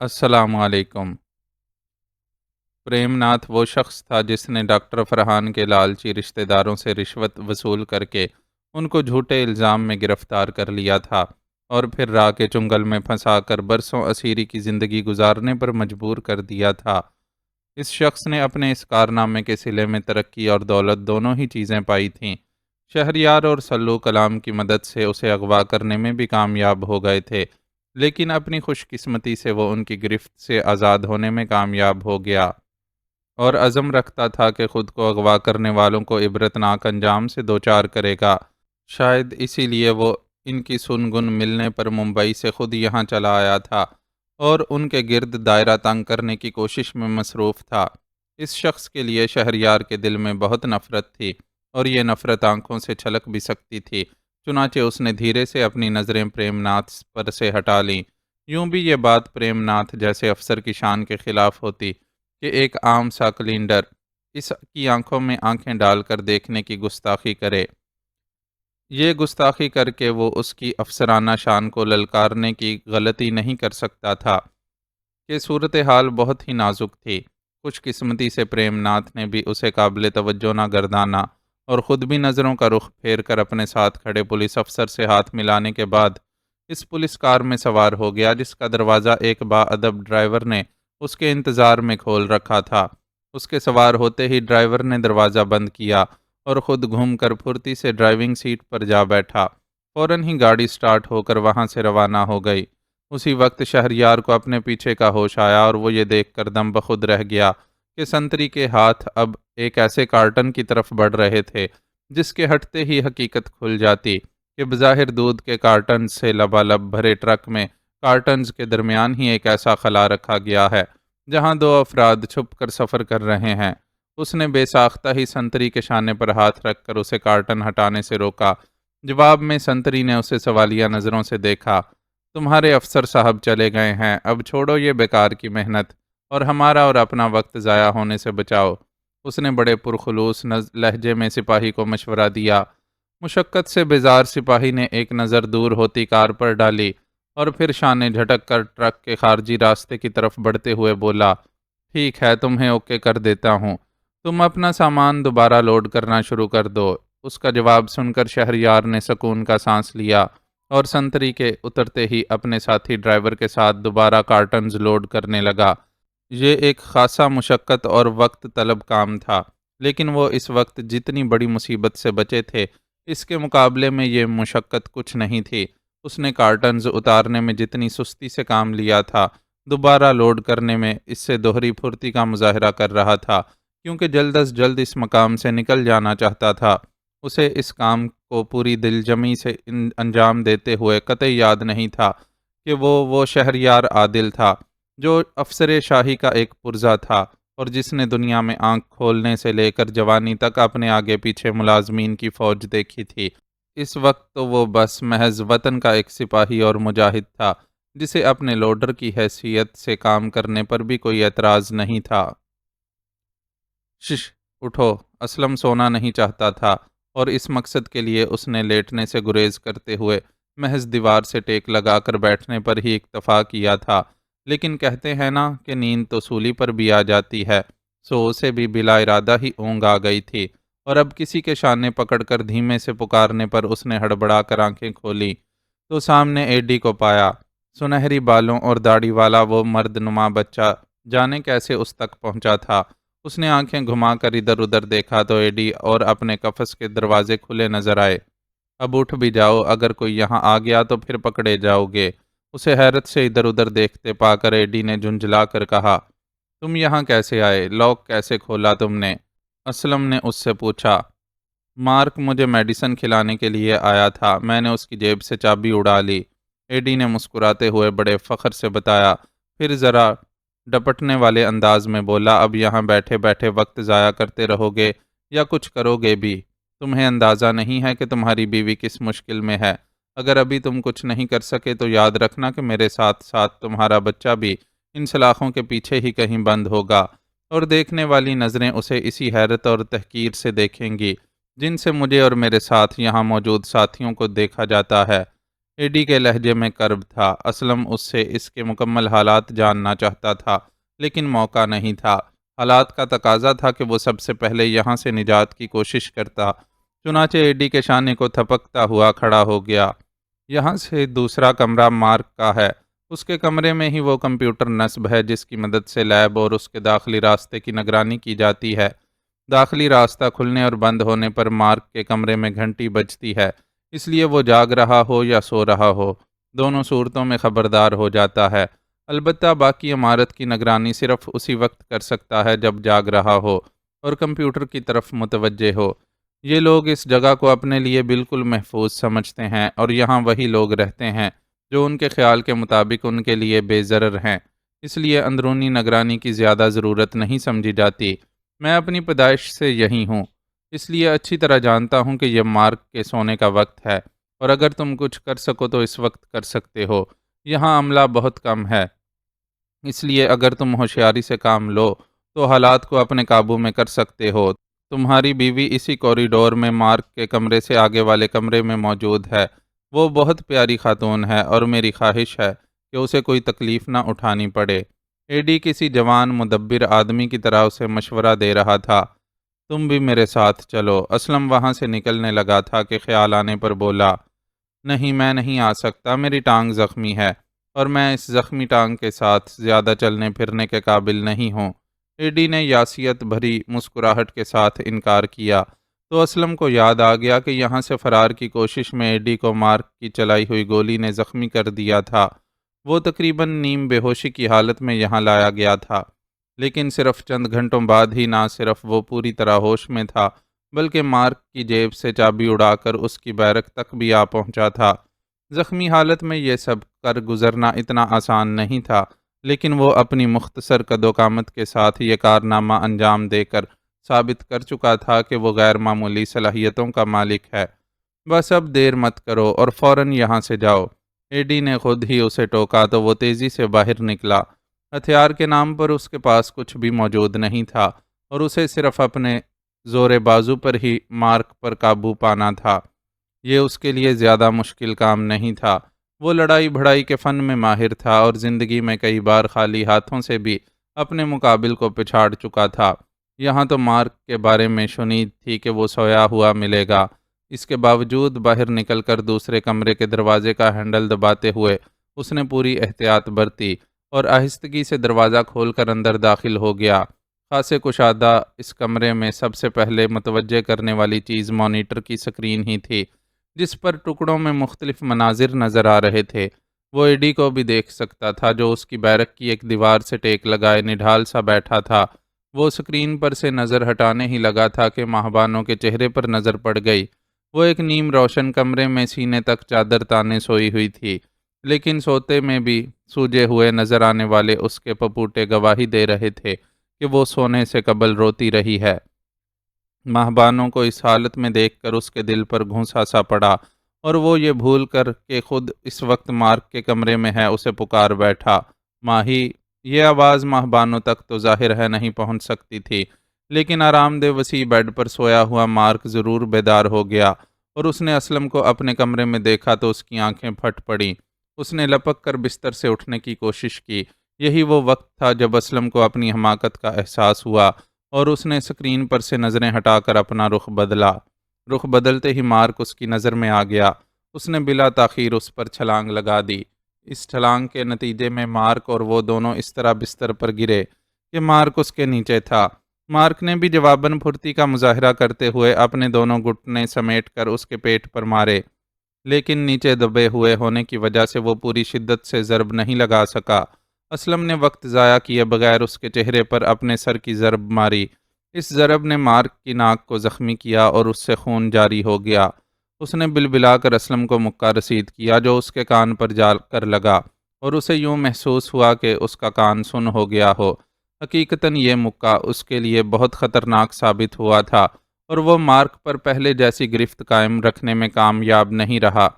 السلام علیکم۔ پریم ناتھ وہ شخص تھا جس نے ڈاکٹر فرحان کے لالچی رشتہ داروں سے رشوت وصول کر کے ان کو جھوٹے الزام میں گرفتار کر لیا تھا اور پھر راہ کے چنگل میں پھنسا کر برسوں اسیری کی زندگی گزارنے پر مجبور کر دیا تھا۔ اس شخص نے اپنے اس کارنامے کے صلے میں ترقی اور دولت دونوں ہی چیزیں پائی تھیں۔ شہریار اور سلو کلام کی مدد سے اسے اغوا کرنے میں بھی کامیاب ہو گئے تھے، لیکن اپنی خوش قسمتی سے وہ ان کی گرفت سے آزاد ہونے میں کامیاب ہو گیا اور عزم رکھتا تھا کہ خود کو اغوا کرنے والوں کو عبرتناک انجام سے دوچار کرے گا۔ شاید اسی لیے وہ ان کی سنگن ملنے پر ممبئی سے خود یہاں چلا آیا تھا اور ان کے گرد دائرہ تنگ کرنے کی کوشش میں مصروف تھا۔ اس شخص کے لیے شہریار کے دل میں بہت نفرت تھی اور یہ نفرت آنکھوں سے چھلک بھی سکتی تھی، چنانچہ اس نے دھیرے سے اپنی نظریں پریم ناتھ پر سے ہٹا لیں۔ یوں بھی یہ بات پریم ناتھ جیسے افسر کی شان کے خلاف ہوتی کہ ایک عام سا کلینڈر اس کی آنکھوں میں آنکھیں ڈال کر دیکھنے کی گستاخی کرے۔ یہ گستاخی کر کے وہ اس کی افسرانہ شان کو للکارنے کی غلطی نہیں کر سکتا تھا کہ صورتحال بہت ہی نازک تھی۔ خوش قسمتی سے پریم ناتھ نے بھی اسے قابل توجہ نہ گردانا اور خود بھی نظروں کا رخ پھیر کر اپنے ساتھ کھڑے پولیس افسر سے ہاتھ ملانے کے بعد اس پولیس کار میں سوار ہو گیا جس کا دروازہ ایک با ادب ڈرائیور نے اس کے انتظار میں کھول رکھا تھا۔ اس کے سوار ہوتے ہی ڈرائیور نے دروازہ بند کیا اور خود گھوم کر پھرتی سے ڈرائیونگ سیٹ پر جا بیٹھا۔ فوراً ہی گاڑی سٹارٹ ہو کر وہاں سے روانہ ہو گئی۔ اسی وقت شہریار کو اپنے پیچھے کا ہوش آیا اور وہ یہ دیکھ کر دم بخود رہ گیا کہ سنتری کے ہاتھ اب ایک ایسے کارٹن کی طرف بڑھ رہے تھے جس کے ہٹتے ہی حقیقت کھل جاتی کہ بظاہر دودھ کے کارٹنز سے لبالب بھرے ٹرک میں کارٹنز کے درمیان ہی ایک ایسا خلا رکھا گیا ہے جہاں دو افراد چھپ کر سفر کر رہے ہیں۔ اس نے بے ساختہ ہی سنتری کے شانے پر ہاتھ رکھ کر اسے کارٹن ہٹانے سے روکا۔ جواب میں سنتری نے اسے سوالیہ نظروں سے دیکھا۔ تمہارے افسر صاحب چلے گئے ہیں، اب چھوڑو یہ بیکار کی محنت اور ہمارا اور اپنا وقت ضائع ہونے سے بچاؤ۔ اس نے بڑے پرخلوص لہجے میں سپاہی کو مشورہ دیا۔ مشقت سے بیزار سپاہی نے ایک نظر دور ہوتی کار پر ڈالی اور پھر شانے جھٹک کر ٹرک کے خارجی راستے کی طرف بڑھتے ہوئے بولا، ٹھیک ہے، تمہیں اوکے کر دیتا ہوں، تم اپنا سامان دوبارہ لوڈ کرنا شروع کر دو۔ اس کا جواب سن کر شہریار نے سکون کا سانس لیا اور سنتری کے اترتے ہی اپنے ساتھی ڈرائیور کے ساتھ دوبارہ کارٹنز لوڈ کرنے لگا۔ یہ ایک خاصا مشقت اور وقت طلب کام تھا، لیکن وہ اس وقت جتنی بڑی مصیبت سے بچے تھے اس کے مقابلے میں یہ مشقت کچھ نہیں تھی۔ اس نے کارٹنز اتارنے میں جتنی سستی سے کام لیا تھا، دوبارہ لوڈ کرنے میں اس سے دوہری پھرتی کا مظاہرہ کر رہا تھا، کیونکہ جلد از جلد اس مقام سے نکل جانا چاہتا تھا۔ اسے اس کام کو پوری دل جمی سے انجام دیتے ہوئے قطعی یاد نہیں تھا کہ وہ شہریار عادل تھا جو افسر شاہی کا ایک پرزہ تھا اور جس نے دنیا میں آنکھ کھولنے سے لے کر جوانی تک اپنے آگے پیچھے ملازمین کی فوج دیکھی تھی۔ اس وقت تو وہ بس محض وطن کا ایک سپاہی اور مجاہد تھا جسے اپنے لوڈر کی حیثیت سے کام کرنے پر بھی کوئی اعتراض نہیں تھا۔ شش، اٹھو، اسلم سونا نہیں چاہتا تھا اور اس مقصد کے لیے اس نے لیٹنے سے گریز کرتے ہوئے محض دیوار سے ٹیک لگا کر بیٹھنے پر ہی اکتفا کیا تھا، لیکن کہتے ہیں نا کہ نیند تو سولی پر بھی آ جاتی ہے، سو اسے بھی بلا ارادہ ہی اونگ آ گئی تھی اور اب کسی کے شانے پکڑ کر دھیمے سے پکارنے پر اس نے ہڑبڑا کر آنکھیں کھولی تو سامنے ایڈی کو پایا۔ سنہری بالوں اور داڑھی والا وہ مرد نما بچہ جانے کیسے اس تک پہنچا تھا۔ اس نے آنکھیں گھما کر ادھر ادھر دیکھا تو ایڈی اور اپنے قفس کے دروازے کھلے نظر آئے۔ اب اٹھ بھی جاؤ، اگر کوئی یہاں آ گیا تو پھر پکڑے جاؤ گے۔ اسے حیرت سے ادھر ادھر دیکھتے پا کر ایڈی نے جھنجھلا کر کہا، تم یہاں کیسے آئے؟ لاک کیسے کھولا تم نے؟ اسلم نے اس سے پوچھا۔ مارک مجھے میڈیسن کھلانے کے لیے آیا تھا، میں نے اس کی جیب سے چابی اڑا لی، ایڈی نے مسکراتے ہوئے بڑے فخر سے بتایا، پھر ذرا ڈپٹنے والے انداز میں بولا، اب یہاں بیٹھے بیٹھے وقت ضائع کرتے رہو گے یا کچھ کرو گے بھی؟ تمہیں اندازہ نہیں ہے کہ تمہاری بیوی کس مشکل میں ہے؟ اگر ابھی تم کچھ نہیں کر سکے تو یاد رکھنا کہ میرے ساتھ ساتھ تمہارا بچہ بھی ان سلاخوں کے پیچھے ہی کہیں بند ہوگا۔ اور دیکھنے والی نظریں اسے اسی حیرت اور تحقیر سے دیکھیں گی جن سے مجھے اور میرے ساتھ یہاں موجود ساتھیوں کو دیکھا جاتا ہے۔ ایڈی کے لہجے میں کرب تھا۔ اسلم اس سے اس کے مکمل حالات جاننا چاہتا تھا، لیکن موقع نہیں تھا۔ حالات کا تقاضا تھا کہ وہ سب سے پہلے یہاں سے نجات کی کوشش کرتا۔ چنانچہ ایڈی کے شانے کو تھپکتا ہوا کھڑا ہو گیا۔ یہاں سے دوسرا کمرہ مارک کا ہے۔ اس کے کمرے میں ہی وہ کمپیوٹر نصب ہے جس کی مدد سے لیب اور اس کے داخلی راستے کی نگرانی کی جاتی ہے۔ داخلی راستہ کھلنے اور بند ہونے پر مارک کے کمرے میں گھنٹی بجتی ہے، اس لیے وہ جاگ رہا ہو یا سو رہا ہو، دونوں صورتوں میں خبردار ہو جاتا ہے۔ البتہ باقی عمارت کی نگرانی صرف اسی وقت کر سکتا ہے جب جاگ رہا ہو اور کمپیوٹر کی طرف متوجہ ہو۔ یہ لوگ اس جگہ کو اپنے لیے بالکل محفوظ سمجھتے ہیں اور یہاں وہی لوگ رہتے ہیں جو ان کے خیال کے مطابق ان کے لیے بے ضرر ہیں، اس لیے اندرونی نگرانی کی زیادہ ضرورت نہیں سمجھی جاتی۔ میں اپنی پیدائش سے یہی ہوں، اس لیے اچھی طرح جانتا ہوں کہ یہ مارک کے سونے کا وقت ہے، اور اگر تم کچھ کر سکو تو اس وقت کر سکتے ہو۔ یہاں عملہ بہت کم ہے، اس لیے اگر تم ہوشیاری سے کام لو تو حالات کو اپنے قابو میں کر سکتے ہو۔ تمہاری بیوی اسی کوریڈور میں مارک کے کمرے سے آگے والے کمرے میں موجود ہے۔ وہ بہت پیاری خاتون ہے اور میری خواہش ہے کہ اسے کوئی تکلیف نہ اٹھانی پڑے۔ ایڈی کسی جوان مدبر آدمی کی طرح اسے مشورہ دے رہا تھا۔ تم بھی میرے ساتھ چلو۔ اسلم وہاں سے نکلنے لگا تھا کہ خیال آنے پر بولا، نہیں میں نہیں آ سکتا، میری ٹانگ زخمی ہے اور میں اس زخمی ٹانگ کے ساتھ زیادہ چلنے پھرنے کے قابل نہیں ہوں۔ ایڈی نے یاسیت بھری مسکراہٹ کے ساتھ انکار کیا تو اسلم کو یاد آ گیا کہ یہاں سے فرار کی کوشش میں ایڈی کو مارک کی چلائی ہوئی گولی نے زخمی کر دیا تھا۔ وہ تقریباً نیم بے ہوشی کی حالت میں یہاں لایا گیا تھا، لیکن صرف چند گھنٹوں بعد ہی نہ صرف وہ پوری طرح ہوش میں تھا بلکہ مارک کی جیب سے چابی اڑا کر اس کی بیرک تک بھی آ پہنچا تھا۔ زخمی حالت میں یہ سب کر گزرنا اتنا آسان نہیں تھا، لیکن وہ اپنی مختصر قد و قامت کے ساتھ یہ کارنامہ انجام دے کر ثابت کر چکا تھا کہ وہ غیر معمولی صلاحیتوں کا مالک ہے۔ بس اب دیر مت کرو اور فوراً یہاں سے جاؤ۔ ایڈی نے خود ہی اسے ٹوکا تو وہ تیزی سے باہر نکلا۔ ہتھیار کے نام پر اس کے پاس کچھ بھی موجود نہیں تھا اور اسے صرف اپنے زور بازو پر ہی مارک پر قابو پانا تھا۔ یہ اس کے لیے زیادہ مشکل کام نہیں تھا۔ وہ لڑائی بھڑائی کے فن میں ماہر تھا اور زندگی میں کئی بار خالی ہاتھوں سے بھی اپنے مقابل کو پچھاڑ چکا تھا۔ یہاں تو مارک کے بارے میں شنید تھی کہ وہ سویا ہوا ملے گا۔ اس کے باوجود باہر نکل کر دوسرے کمرے کے دروازے کا ہینڈل دباتے ہوئے اس نے پوری احتیاط برتی اور آہستگی سے دروازہ کھول کر اندر داخل ہو گیا۔ خاصے کشادہ اس کمرے میں سب سے پہلے متوجہ کرنے والی چیز مانیٹر کی سکرین ہی تھی، جس پر ٹکڑوں میں مختلف مناظر نظر آ رہے تھے۔ وہ ایڈی کو بھی دیکھ سکتا تھا جو اس کی بیرک کی ایک دیوار سے ٹیک لگائے نڈھال سا بیٹھا تھا۔ وہ سکرین پر سے نظر ہٹانے ہی لگا تھا کہ ماہبانوں کے چہرے پر نظر پڑ گئی۔ وہ ایک نیم روشن کمرے میں سینے تک چادر تانے سوئی ہوئی تھی، لیکن سوتے میں بھی سوجے ہوئے نظر آنے والے اس کے پپوٹے گواہی دے رہے تھے کہ وہ سونے سے قبل روتی رہی ہے۔ ماہبانوں کو اس حالت میں دیکھ کر اس کے دل پر گھونسا سا پڑا اور وہ یہ بھول کر کہ خود اس وقت مارک کے کمرے میں ہے اسے پکار بیٹھا، ماہی۔ یہ آواز ماہبانوں تک تو ظاہر ہے نہیں پہنچ سکتی تھی، لیکن آرام دہ وسیع بیڈ پر سویا ہوا مارک ضرور بیدار ہو گیا اور اس نے اسلم کو اپنے کمرے میں دیکھا تو اس کی آنکھیں پھٹ پڑیں۔ اس نے لپک کر بستر سے اٹھنے کی کوشش کی۔ یہی وہ وقت تھا جب اسلم کو اپنی حماقت کا احساس ہوا اور اس نے سکرین پر سے نظریں ہٹا کر اپنا رخ بدلا۔ رخ بدلتے ہی مارک اس کی نظر میں آ گیا۔ اس نے بلا تاخیر اس پر چھلانگ لگا دی۔ اس چھلانگ کے نتیجے میں مارک اور وہ دونوں اس طرح بستر پر گرے کہ مارک اس کے نیچے تھا۔ مارک نے بھی جواباً پھرتی کا مظاہرہ کرتے ہوئے اپنے دونوں گھٹنے سمیٹ کر اس کے پیٹ پر مارے، لیکن نیچے دبے ہوئے ہونے کی وجہ سے وہ پوری شدت سے ضرب نہیں لگا سکا۔ اسلم نے وقت ضائع کیے بغیر اس کے چہرے پر اپنے سر کی ضرب ماری۔ اس ضرب نے مارک کی ناک کو زخمی کیا اور اس سے خون جاری ہو گیا۔ اس نے بلبلا کر اسلم کو مکہ رسید کیا جو اس کے کان پر جا کر لگا اور اسے یوں محسوس ہوا کہ اس کا کان سن ہو گیا ہو۔ حقیقتاً یہ مکہ اس کے لیے بہت خطرناک ثابت ہوا تھا اور وہ مارک پر پہلے جیسی گرفت قائم رکھنے میں کامیاب نہیں رہا۔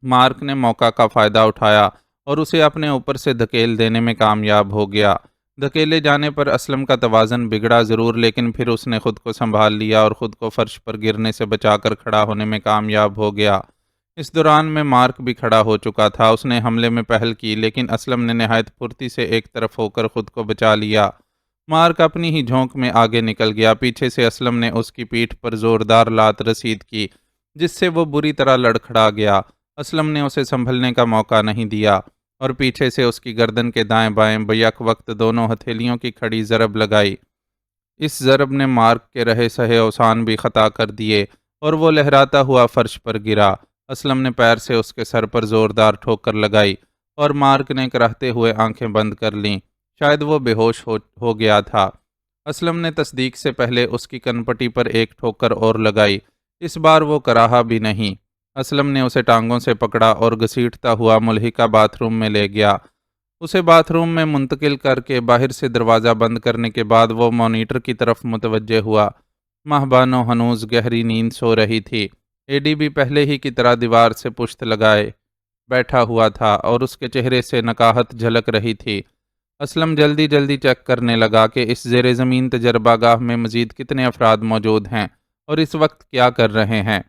مارک نے موقع کا فائدہ اٹھایا اور اسے اپنے اوپر سے دھکیل دینے میں کامیاب ہو گیا۔ دھکیلے جانے پر اسلم کا توازن بگڑا ضرور، لیکن پھر اس نے خود کو سنبھال لیا اور خود کو فرش پر گرنے سے بچا کر کھڑا ہونے میں کامیاب ہو گیا۔ اس دوران میں مارک بھی کھڑا ہو چکا تھا۔ اس نے حملے میں پہل کی، لیکن اسلم نے نہایت پھرتی سے ایک طرف ہو کر خود کو بچا لیا۔ مارک اپنی ہی جھونک میں آگے نکل گیا۔ پیچھے سے اسلم نے اس کی پیٹھ پر زوردار لات رسید کی، جس سے وہ بری طرح لڑکھڑا گیا۔ اسلم نے اسے سنبھلنے کا موقع نہیں دیا اور پیچھے سے اس کی گردن کے دائیں بائیں بیک وقت دونوں ہتھیلیوں کی کھڑی ضرب لگائی۔ اس ضرب نے مارک کے رہے سہے اوسان بھی خطا کر دیے اور وہ لہراتا ہوا فرش پر گرا۔ اسلم نے پیر سے اس کے سر پر زوردار ٹھوکر لگائی اور مارک نے کراہتے ہوئے آنکھیں بند کر لیں۔ شاید وہ بے ہوش ہو گیا تھا۔ اسلم نے تصدیق سے پہلے اس کی کنپٹی پر ایک ٹھوکر اور لگائی۔ اس بار وہ کراہا بھی نہیں۔ اسلم نے اسے ٹانگوں سے پکڑا اور گھسیٹتا ہوا ملحقہ باتھ روم میں لے گیا۔ اسے باتھ روم میں منتقل کر کے باہر سے دروازہ بند کرنے کے بعد وہ مانیٹر کی طرف متوجہ ہوا۔ ماہ بانو ہنوز گہری نیند سو رہی تھی۔ ایڈی بھی پہلے ہی کی طرح دیوار سے پشت لگائے بیٹھا ہوا تھا اور اس کے چہرے سے نکاہت جھلک رہی تھی۔ اسلم جلدی جلدی چیک کرنے لگا کہ اس زیر زمین تجربہ گاہ میں مزید کتنے افراد موجود ہیں اور اس وقت کیا کر رہے ہیں۔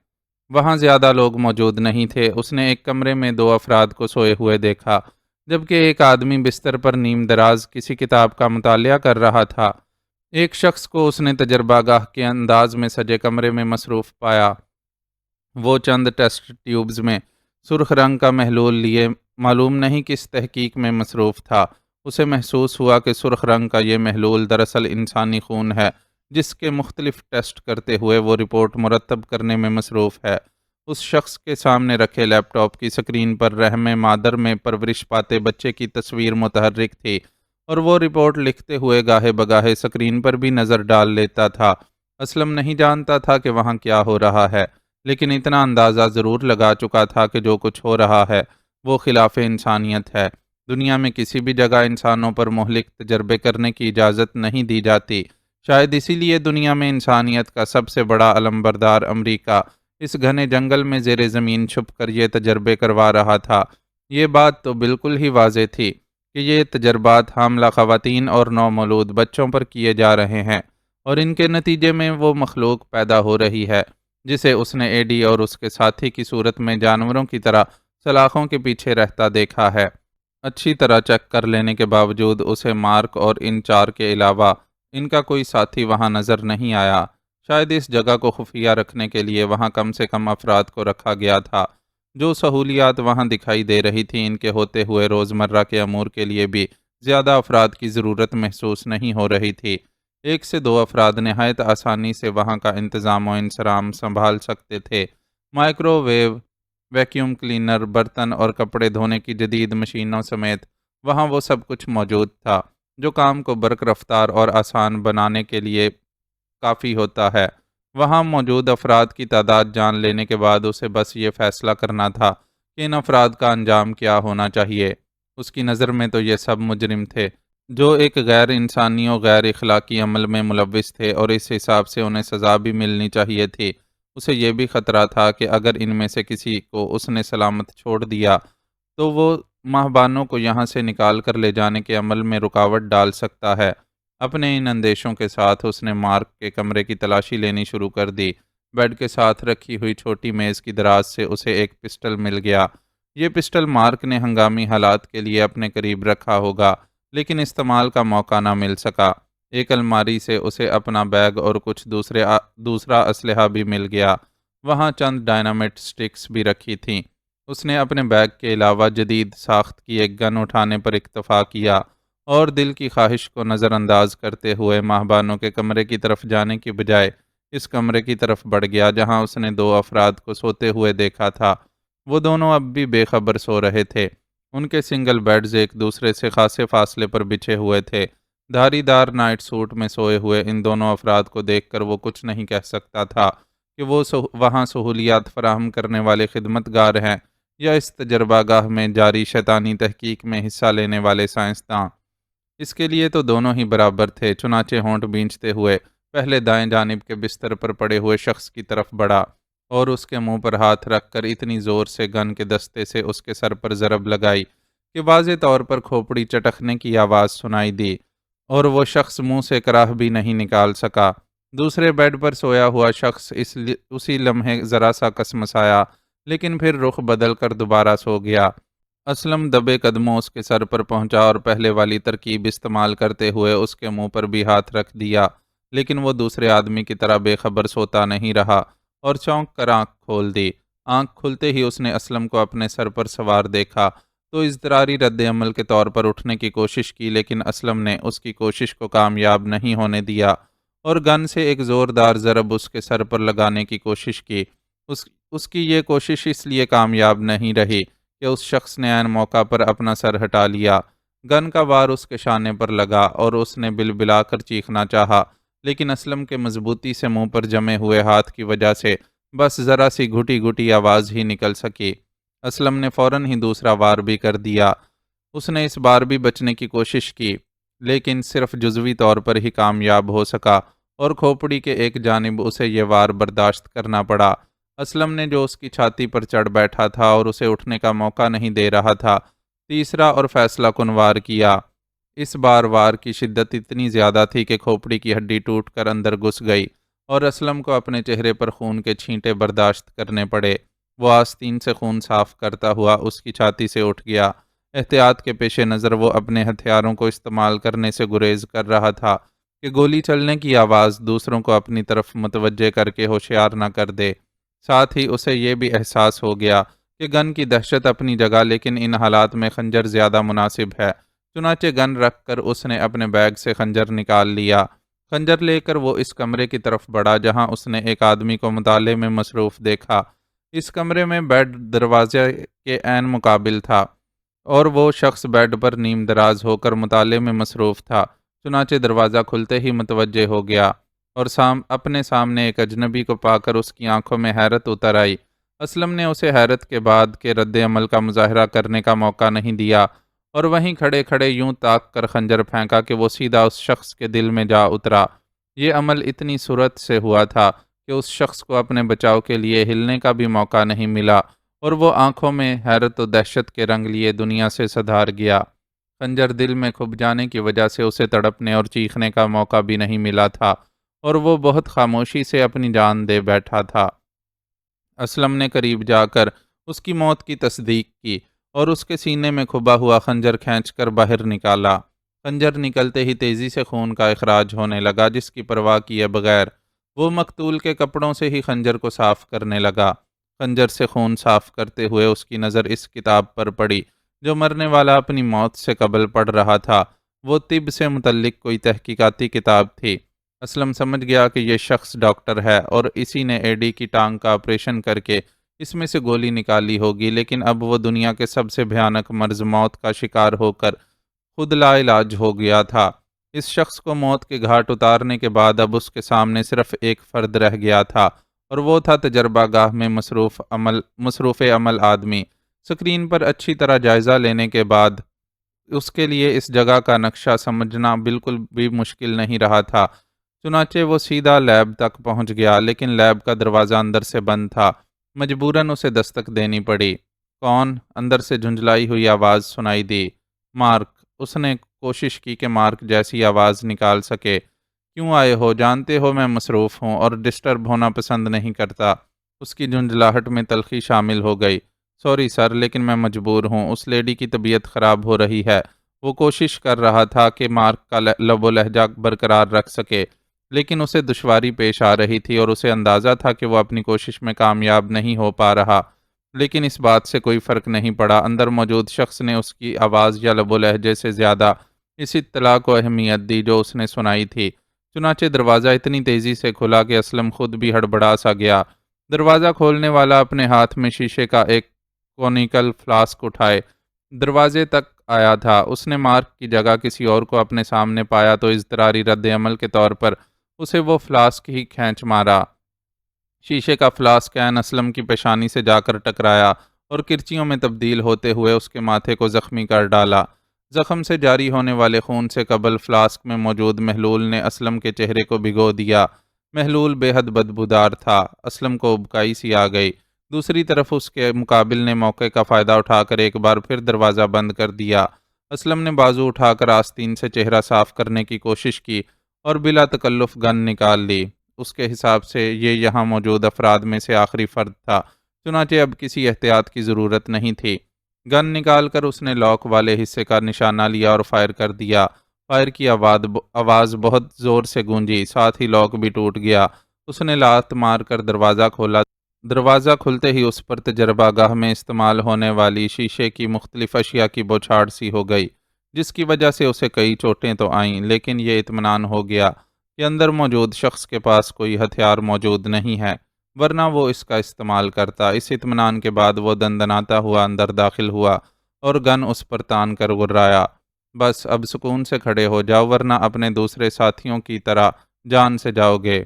وہاں زیادہ لوگ موجود نہیں تھے۔ اس نے ایک کمرے میں 2 افراد کو سوئے ہوئے دیکھا، جبکہ ایک آدمی بستر پر نیم دراز کسی کتاب کا مطالعہ کر رہا تھا۔ ایک شخص کو اس نے تجربہ گاہ کے انداز میں سجے کمرے میں مصروف پایا۔ وہ چند ٹیسٹ ٹیوبز میں سرخ رنگ کا محلول لیے معلوم نہیں کس تحقیق میں مصروف تھا۔ اسے محسوس ہوا کہ سرخ رنگ کا یہ محلول دراصل انسانی خون ہے، جس کے مختلف ٹیسٹ کرتے ہوئے وہ رپورٹ مرتب کرنے میں مصروف ہے۔ اس شخص کے سامنے رکھے لیپ ٹاپ کی سکرین پر رحم مادر میں پرورش پاتے بچے کی تصویر متحرک تھی اور وہ رپورٹ لکھتے ہوئے گاہے بگاہے سکرین پر بھی نظر ڈال لیتا تھا۔ اسلم نہیں جانتا تھا کہ وہاں کیا ہو رہا ہے، لیکن اتنا اندازہ ضرور لگا چکا تھا کہ جو کچھ ہو رہا ہے وہ خلاف انسانیت ہے۔ دنیا میں کسی بھی جگہ انسانوں پر مہلک تجربے کرنے کی اجازت نہیں دی جاتی۔ شاید اسی لیے دنیا میں انسانیت کا سب سے بڑا علمبردار امریکہ اس گھنے جنگل میں زیر زمین چھپ کر یہ تجربے کروا رہا تھا۔ یہ بات تو بالکل ہی واضح تھی کہ یہ تجربات حاملہ خواتین اور نومولود بچوں پر کیے جا رہے ہیں اور ان کے نتیجے میں وہ مخلوق پیدا ہو رہی ہے جسے اس نے ایڈی اور اس کے ساتھی کی صورت میں جانوروں کی طرح سلاخوں کے پیچھے رہتا دیکھا ہے۔ اچھی طرح چیک کر لینے کے باوجود اسے مارک اور ان 4 کے علاوہ ان کا کوئی ساتھی وہاں نظر نہیں آیا۔ شاید اس جگہ کو خفیہ رکھنے کے لیے وہاں کم سے کم افراد کو رکھا گیا تھا۔ جو سہولیات وہاں دکھائی دے رہی تھی ان کے ہوتے ہوئے روزمرہ کے امور کے لیے بھی زیادہ افراد کی ضرورت محسوس نہیں ہو رہی تھی۔ 1 سے 2 افراد نہایت آسانی سے وہاں کا انتظام و انصرام سنبھال سکتے تھے۔ مائکرو ویو، ویکیوم کلینر، برتن اور کپڑے دھونے کی جدید مشینوں سمیت وہاں وہ سب کچھ موجود تھا جو کام کو برق رفتار اور آسان بنانے کے لیے کافی ہوتا ہے۔ وہاں موجود افراد کی تعداد جان لینے کے بعد اسے بس یہ فیصلہ کرنا تھا کہ ان افراد کا انجام کیا ہونا چاہیے۔ اس کی نظر میں تو یہ سب مجرم تھے جو ایک غیر انسانی و غیر اخلاقی عمل میں ملوث تھے اور اس حساب سے انہیں سزا بھی ملنی چاہیے تھی۔ اسے یہ بھی خطرہ تھا کہ اگر ان میں سے کسی کو اس نے سلامت چھوڑ دیا تو وہ ماہبانوں کو یہاں سے نکال کر لے جانے کے عمل میں رکاوٹ ڈال سکتا ہے۔ اپنے ان اندیشوں کے ساتھ اس نے مارک کے کمرے کی تلاشی لینی شروع کر دی۔ بیڈ کے ساتھ رکھی ہوئی چھوٹی میز کی دراز سے اسے ایک پسٹل مل گیا۔ یہ پسٹل مارک نے ہنگامی حالات کے لیے اپنے قریب رکھا ہوگا، لیکن استعمال کا موقع نہ مل سکا۔ ایک الماری سے اسے اپنا بیگ اور کچھ دوسرا اسلحہ بھی مل گیا۔ وہاں چند ڈائنامٹ سٹکس بھی رکھی تھیں۔ اس نے اپنے بیگ کے علاوہ جدید ساخت کی ایک گن اٹھانے پر اکتفا کیا اور دل کی خواہش کو نظر انداز کرتے ہوئے ماہبانوں کے کمرے کی طرف جانے کی بجائے اس کمرے کی طرف بڑھ گیا جہاں اس نے 2 افراد کو سوتے ہوئے دیکھا تھا۔ وہ دونوں اب بھی بے خبر سو رہے تھے۔ ان کے سنگل بیڈز ایک دوسرے سے خاصے فاصلے پر بچھے ہوئے تھے۔ دھاری دار نائٹ سوٹ میں سوئے ہوئے ان دونوں افراد کو دیکھ کر وہ کچھ نہیں کہہ سکتا تھا کہ وہ وہاں سہولیات فراہم کرنے والے خدمت گار ہیں یا اس تجربہ گاہ میں جاری شیطانی تحقیق میں حصہ لینے والے سائنسداں۔ اس کے لیے تو دونوں ہی برابر تھے۔ چنانچہ ہونٹ بھینچتے ہوئے پہلے دائیں جانب کے بستر پر پڑے ہوئے شخص کی طرف بڑھا اور اس کے منہ پر ہاتھ رکھ کر اتنی زور سے گن کے دستے سے اس کے سر پر ضرب لگائی کہ واضح طور پر کھوپڑی چٹکنے کی آواز سنائی دی اور وہ شخص منہ سے کراہ بھی نہیں نکال سکا۔ دوسرے بیڈ پر سویا ہوا شخص اسی لمحے ذرا سا کسمسایا، لیکن پھر رخ بدل کر دوبارہ سو گیا۔ اسلم دبے قدموں اس کے سر پر پہنچا اور پہلے والی ترکیب استعمال کرتے ہوئے اس کے منہ پر بھی ہاتھ رکھ دیا، لیکن وہ دوسرے آدمی کی طرح بے خبر سوتا نہیں رہا اور چونک کر آنکھ کھول دی۔ آنکھ کھلتے ہی اس نے اسلم کو اپنے سر پر سوار دیکھا تو اضطراری رد عمل کے طور پر اٹھنے کی کوشش کی، لیکن اسلم نے اس کی کوشش کو کامیاب نہیں ہونے دیا اور گن سے ایک زوردار ضرب اس کے سر پر لگانے کی کوشش کی۔ اس کی یہ کوشش اس لیے کامیاب نہیں رہی کہ اس شخص نے عین موقع پر اپنا سر ہٹا لیا۔ گن کا وار اس کے شانے پر لگا اور اس نے بلبلا کر چیخنا چاہا، لیکن اسلم کے مضبوطی سے منہ پر جمے ہوئے ہاتھ کی وجہ سے بس ذرا سی گھٹی گھٹی آواز ہی نکل سکی۔ اسلم نے فوراً ہی دوسرا وار بھی کر دیا۔ اس نے اس بار بھی بچنے کی کوشش کی، لیکن صرف جزوی طور پر ہی کامیاب ہو سکا اور کھوپڑی کے ایک جانب اسے یہ وار برداشت کرنا پڑا۔ اسلم نے جو اس کی چھاتی پر چڑھ بیٹھا تھا اور اسے اٹھنے کا موقع نہیں دے رہا تھا، تیسرا اور فیصلہ کن وار کیا۔ اس بار وار کی شدت اتنی زیادہ تھی کہ کھوپڑی کی ہڈی ٹوٹ کر اندر گھس گئی اور اسلم کو اپنے چہرے پر خون کے چھینٹے برداشت کرنے پڑے۔ وہ آستین سے خون صاف کرتا ہوا اس کی چھاتی سے اٹھ گیا۔ احتیاط کے پیش نظر وہ اپنے ہتھیاروں کو استعمال کرنے سے گریز کر رہا تھا کہ گولی چلنے کی آواز دوسروں کو اپنی طرف متوجہ کر کے ہوشیار نہ کر دے۔ ساتھ ہی اسے یہ بھی احساس ہو گیا کہ گن کی دہشت اپنی جگہ، لیکن ان حالات میں خنجر زیادہ مناسب ہے۔ چنانچہ گن رکھ کر اس نے اپنے بیگ سے خنجر نکال لیا۔ خنجر لے کر وہ اس کمرے کی طرف بڑھا جہاں اس نے ایک آدمی کو مطالعے میں مصروف دیکھا۔ اس کمرے میں بیڈ دروازے کے عین مقابل تھا اور وہ شخص بیڈ پر نیم دراز ہو کر مطالعے میں مصروف تھا۔ چنانچہ دروازہ کھلتے ہی متوجہ ہو گیا اور اپنے سامنے ایک اجنبی کو پا کر اس کی آنکھوں میں حیرت اتر آئی۔ اسلم نے اسے حیرت کے بعد کے رد عمل کا مظاہرہ کرنے کا موقع نہیں دیا اور وہیں کھڑے کھڑے یوں تاک کر خنجر پھینکا کہ وہ سیدھا اس شخص کے دل میں جا اترا۔ یہ عمل اتنی سرعت سے ہوا تھا کہ اس شخص کو اپنے بچاؤ کے لیے ہلنے کا بھی موقع نہیں ملا اور وہ آنکھوں میں حیرت و دہشت کے رنگ لیے دنیا سے صدار گیا۔ خنجر دل میں کھب جانے کی وجہ سے اسے تڑپنے اور چیخنے کا موقع بھی نہیں ملا تھا اور وہ بہت خاموشی سے اپنی جان دے بیٹھا تھا۔ اسلم نے قریب جا کر اس کی موت کی تصدیق کی اور اس کے سینے میں کھبا ہوا خنجر کھینچ کر باہر نکالا۔ خنجر نکلتے ہی تیزی سے خون کا اخراج ہونے لگا، جس کی پرواہ کیے بغیر وہ مقتول کے کپڑوں سے ہی خنجر کو صاف کرنے لگا۔ خنجر سے خون صاف کرتے ہوئے اس کی نظر اس کتاب پر پڑی جو مرنے والا اپنی موت سے قبل پڑھ رہا تھا۔ وہ طب سے متعلق کوئی تحقیقاتی کتاب تھی۔ اسلم سمجھ گیا کہ یہ شخص ڈاکٹر ہے اور اسی نے ایڈی کی ٹانگ کا آپریشن کر کے اس میں سے گولی نکالی ہوگی، لیکن اب وہ دنیا کے سب سے بھیانک مرض موت کا شکار ہو کر خود لا علاج ہو گیا تھا۔ اس شخص کو موت کے گھاٹ اتارنے کے بعد اب اس کے سامنے صرف ایک فرد رہ گیا تھا اور وہ تھا تجربہ گاہ میں مصروف عمل آدمی۔ سکرین پر اچھی طرح جائزہ لینے کے بعد اس کے لیے اس جگہ کا نقشہ سمجھنا بالکل بھی مشکل نہیں رہا تھا۔ چنانچہ وہ سیدھا لیب تک پہنچ گیا، لیکن لیب کا دروازہ اندر سے بند تھا۔ مجبوراً اسے دستک دینی پڑی۔ کون؟ اندر سے جھنجھلائی ہوئی آواز سنائی دی۔ مارک۔ اس نے کوشش کی کہ مارک جیسی آواز نکال سکے۔ کیوں آئے ہو؟ جانتے ہو میں مصروف ہوں اور ڈسٹرب ہونا پسند نہیں کرتا۔ اس کی جھنجھلاہٹ میں تلخی شامل ہو گئی۔ سوری سر، لیکن میں مجبور ہوں، اس لیڈی کی طبیعت خراب ہو رہی ہے۔ وہ کوشش کر رہا تھا کہ مارک کا لب و لہجہ برقرار رکھ سکے، لیکن اسے دشواری پیش آ رہی تھی اور اسے اندازہ تھا کہ وہ اپنی کوشش میں کامیاب نہیں ہو پا رہا، لیکن اس بات سے کوئی فرق نہیں پڑا۔ اندر موجود شخص نے اس کی آواز یا لب و لہجے سے زیادہ اس اطلاع کو اہمیت دی جو اس نے سنائی تھی۔ چنانچہ دروازہ اتنی تیزی سے کھلا کہ اسلم خود بھی ہڑبڑا سا گیا۔ دروازہ کھولنے والا اپنے ہاتھ میں شیشے کا ایک کونیکل فلاسک اٹھائے دروازے تک آیا تھا۔ اس نے مارک کی جگہ کسی اور کو اپنے سامنے پایا تو اضطراری رد عمل کے طور پر اسے وہ فلاسک ہی کھینچ مارا۔ شیشے کا فلاسک عین اسلم کی پیشانی سے جا کر ٹکرایا اور کرچیوں میں تبدیل ہوتے ہوئے اس کے ماتھے کو زخمی کر ڈالا۔ زخم سے جاری ہونے والے خون سے قبل فلاسک میں موجود محلول نے اسلم کے چہرے کو بھگو دیا۔ محلول بے حد بدبودار تھا۔ اسلم کو ابکائی سی آ گئی۔ دوسری طرف اس کے مقابل نے موقع کا فائدہ اٹھا کر ایک بار پھر دروازہ بند کر دیا۔ اسلم نے بازو اٹھا کر آستین سے چہرہ صاف کرنے کی کوشش کی اور بلا تکلف گن نکال لی۔ اس کے حساب سے یہ یہاں موجود افراد میں سے آخری فرد تھا، چنانچہ اب کسی احتیاط کی ضرورت نہیں تھی۔ گن نکال کر اس نے لاک والے حصے کا نشانہ لیا اور فائر کر دیا۔ فائر کی آواز بہت زور سے گونجی، ساتھ ہی لاک بھی ٹوٹ گیا۔ اس نے لات مار کر دروازہ کھولا۔ دروازہ کھلتے ہی اس پر تجربہ گاہ میں استعمال ہونے والی شیشے کی مختلف اشیاء کی بوچھاڑ سی ہو گئی، جس کی وجہ سے اسے کئی چوٹیں تو آئیں، لیکن یہ اطمینان ہو گیا کہ اندر موجود شخص کے پاس کوئی ہتھیار موجود نہیں ہے، ورنہ وہ اس کا استعمال کرتا۔ اس اطمینان کے بعد وہ دندناتا ہوا اندر داخل ہوا اور گن اس پر تان کر گرایا۔ بس اب سکون سے کھڑے ہو جاؤ، ورنہ اپنے دوسرے ساتھیوں کی طرح جان سے جاؤ گے۔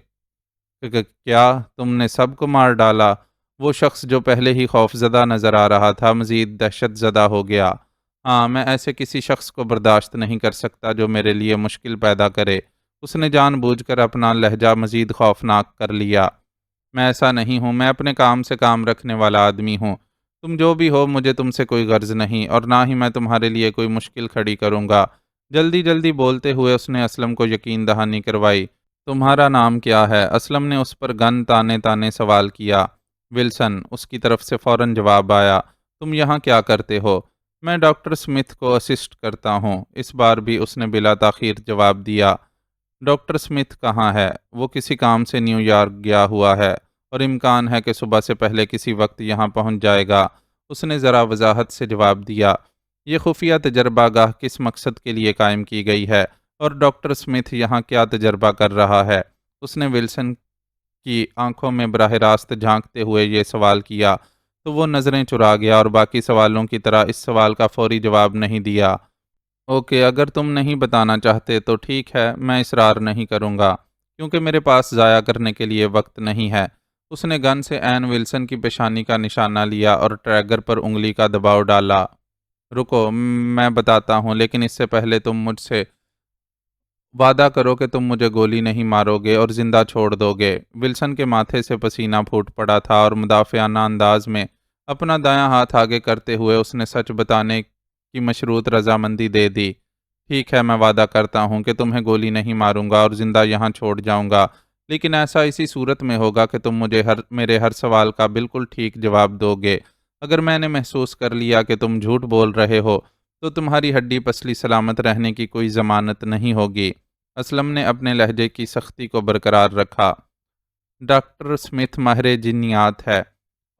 کہ کیا تم نے سب کو مار ڈالا؟ وہ شخص جو پہلے ہی خوف زدہ نظر آ رہا تھا مزید دہشت زدہ ہو گیا۔ ہاں، میں ایسے کسی شخص کو برداشت نہیں کر سکتا جو میرے لیے مشکل پیدا کرے۔ اس نے جان بوجھ کر اپنا لہجہ مزید خوفناک کر لیا۔ میں ایسا نہیں ہوں، میں اپنے کام سے کام رکھنے والا آدمی ہوں۔ تم جو بھی ہو، مجھے تم سے کوئی غرض نہیں، اور نہ ہی میں تمہارے لیے کوئی مشکل کھڑی کروں گا۔ جلدی جلدی بولتے ہوئے اس نے اسلم کو یقین دہانی کروائی۔ تمہارا نام کیا ہے؟ اسلم نے اس پر گن تانے تانے سوال کیا۔ ولسن، اس کی طرف سے فوراً جواب آیا۔ تم یہاں کیا کرتے ہو؟ میں ڈاکٹر سمتھ کو اسسٹ کرتا ہوں۔ اس بار بھی اس نے بلا تاخیر جواب دیا۔ ڈاکٹر سمتھ کہاں ہے؟ وہ کسی کام سے نیو یارک گیا ہوا ہے اور امکان ہے کہ صبح سے پہلے کسی وقت یہاں پہنچ جائے گا، اس نے ذرا وضاحت سے جواب دیا۔ یہ خفیہ تجربہ گاہ کس مقصد کے لیے قائم کی گئی ہے اور ڈاکٹر سمتھ یہاں کیا تجربہ کر رہا ہے؟ اس نے ولسن کی آنکھوں میں براہ راست جھانکتے ہوئے یہ سوال کیا تو وہ نظریں چرا گیا اور باقی سوالوں کی طرح اس سوال کا فوری جواب نہیں دیا۔ اوکے، اگر تم نہیں بتانا چاہتے تو ٹھیک ہے، میں اصرار نہیں کروں گا، کیونکہ میرے پاس ضائع کرنے کے لیے وقت نہیں ہے۔ اس نے گن سے این ولسن کی پیشانی کا نشانہ لیا اور ٹریگر پر انگلی کا دباؤ ڈالا۔ رکو، میں بتاتا ہوں، لیکن اس سے پہلے تم مجھ سے وعدہ کرو کہ تم مجھے گولی نہیں مارو گے اور زندہ چھوڑ دو گے۔ ولسن کے ماتھے سے پسینہ پھوٹ پڑا تھا اور مدافعانہ انداز میں اپنا دایاں ہاتھ آگے کرتے ہوئے اس نے سچ بتانے کی مشروط رضامندی دے دی۔ ٹھیک ہے، میں وعدہ کرتا ہوں کہ تمہیں گولی نہیں ماروں گا اور زندہ یہاں چھوڑ جاؤں گا، لیکن ایسا اسی صورت میں ہوگا کہ تم مجھے میرے ہر سوال کا بالکل ٹھیک جواب دو گے۔ اگر میں نے محسوس کر لیا کہ تم جھوٹ بول رہے ہو تو تمہاری ہڈی پسلی سلامت رہنے کی کوئی ضمانت نہیں ہوگی۔ اسلم نے اپنے لہجے کی سختی کو برقرار رکھا۔ ڈاکٹر سمتھ ماہر جنیات ہے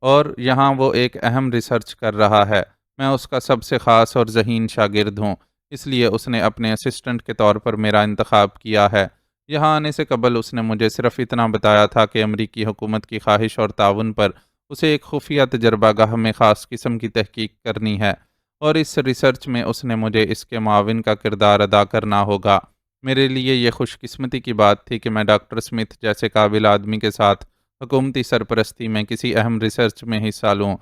اور یہاں وہ ایک اہم ریسرچ کر رہا ہے۔ میں اس کا سب سے خاص اور ذہین شاگرد ہوں، اس لیے اس نے اپنے اسسٹنٹ کے طور پر میرا انتخاب کیا ہے۔ یہاں آنے سے قبل اس نے مجھے صرف اتنا بتایا تھا کہ امریکی حکومت کی خواہش اور تعاون پر اسے ایک خفیہ تجربہ گاہ میں خاص قسم کی تحقیق کرنی ہے، اور اس ریسرچ میں اس نے مجھے اس کے معاون کا کردار ادا کرنا ہوگا۔ میرے لیے یہ خوش قسمتی کی بات تھی کہ میں ڈاکٹر سمتھ جیسے قابل آدمی کے ساتھ حکومتی سرپرستی میں کسی اہم ریسرچ میں حصہ لوں۔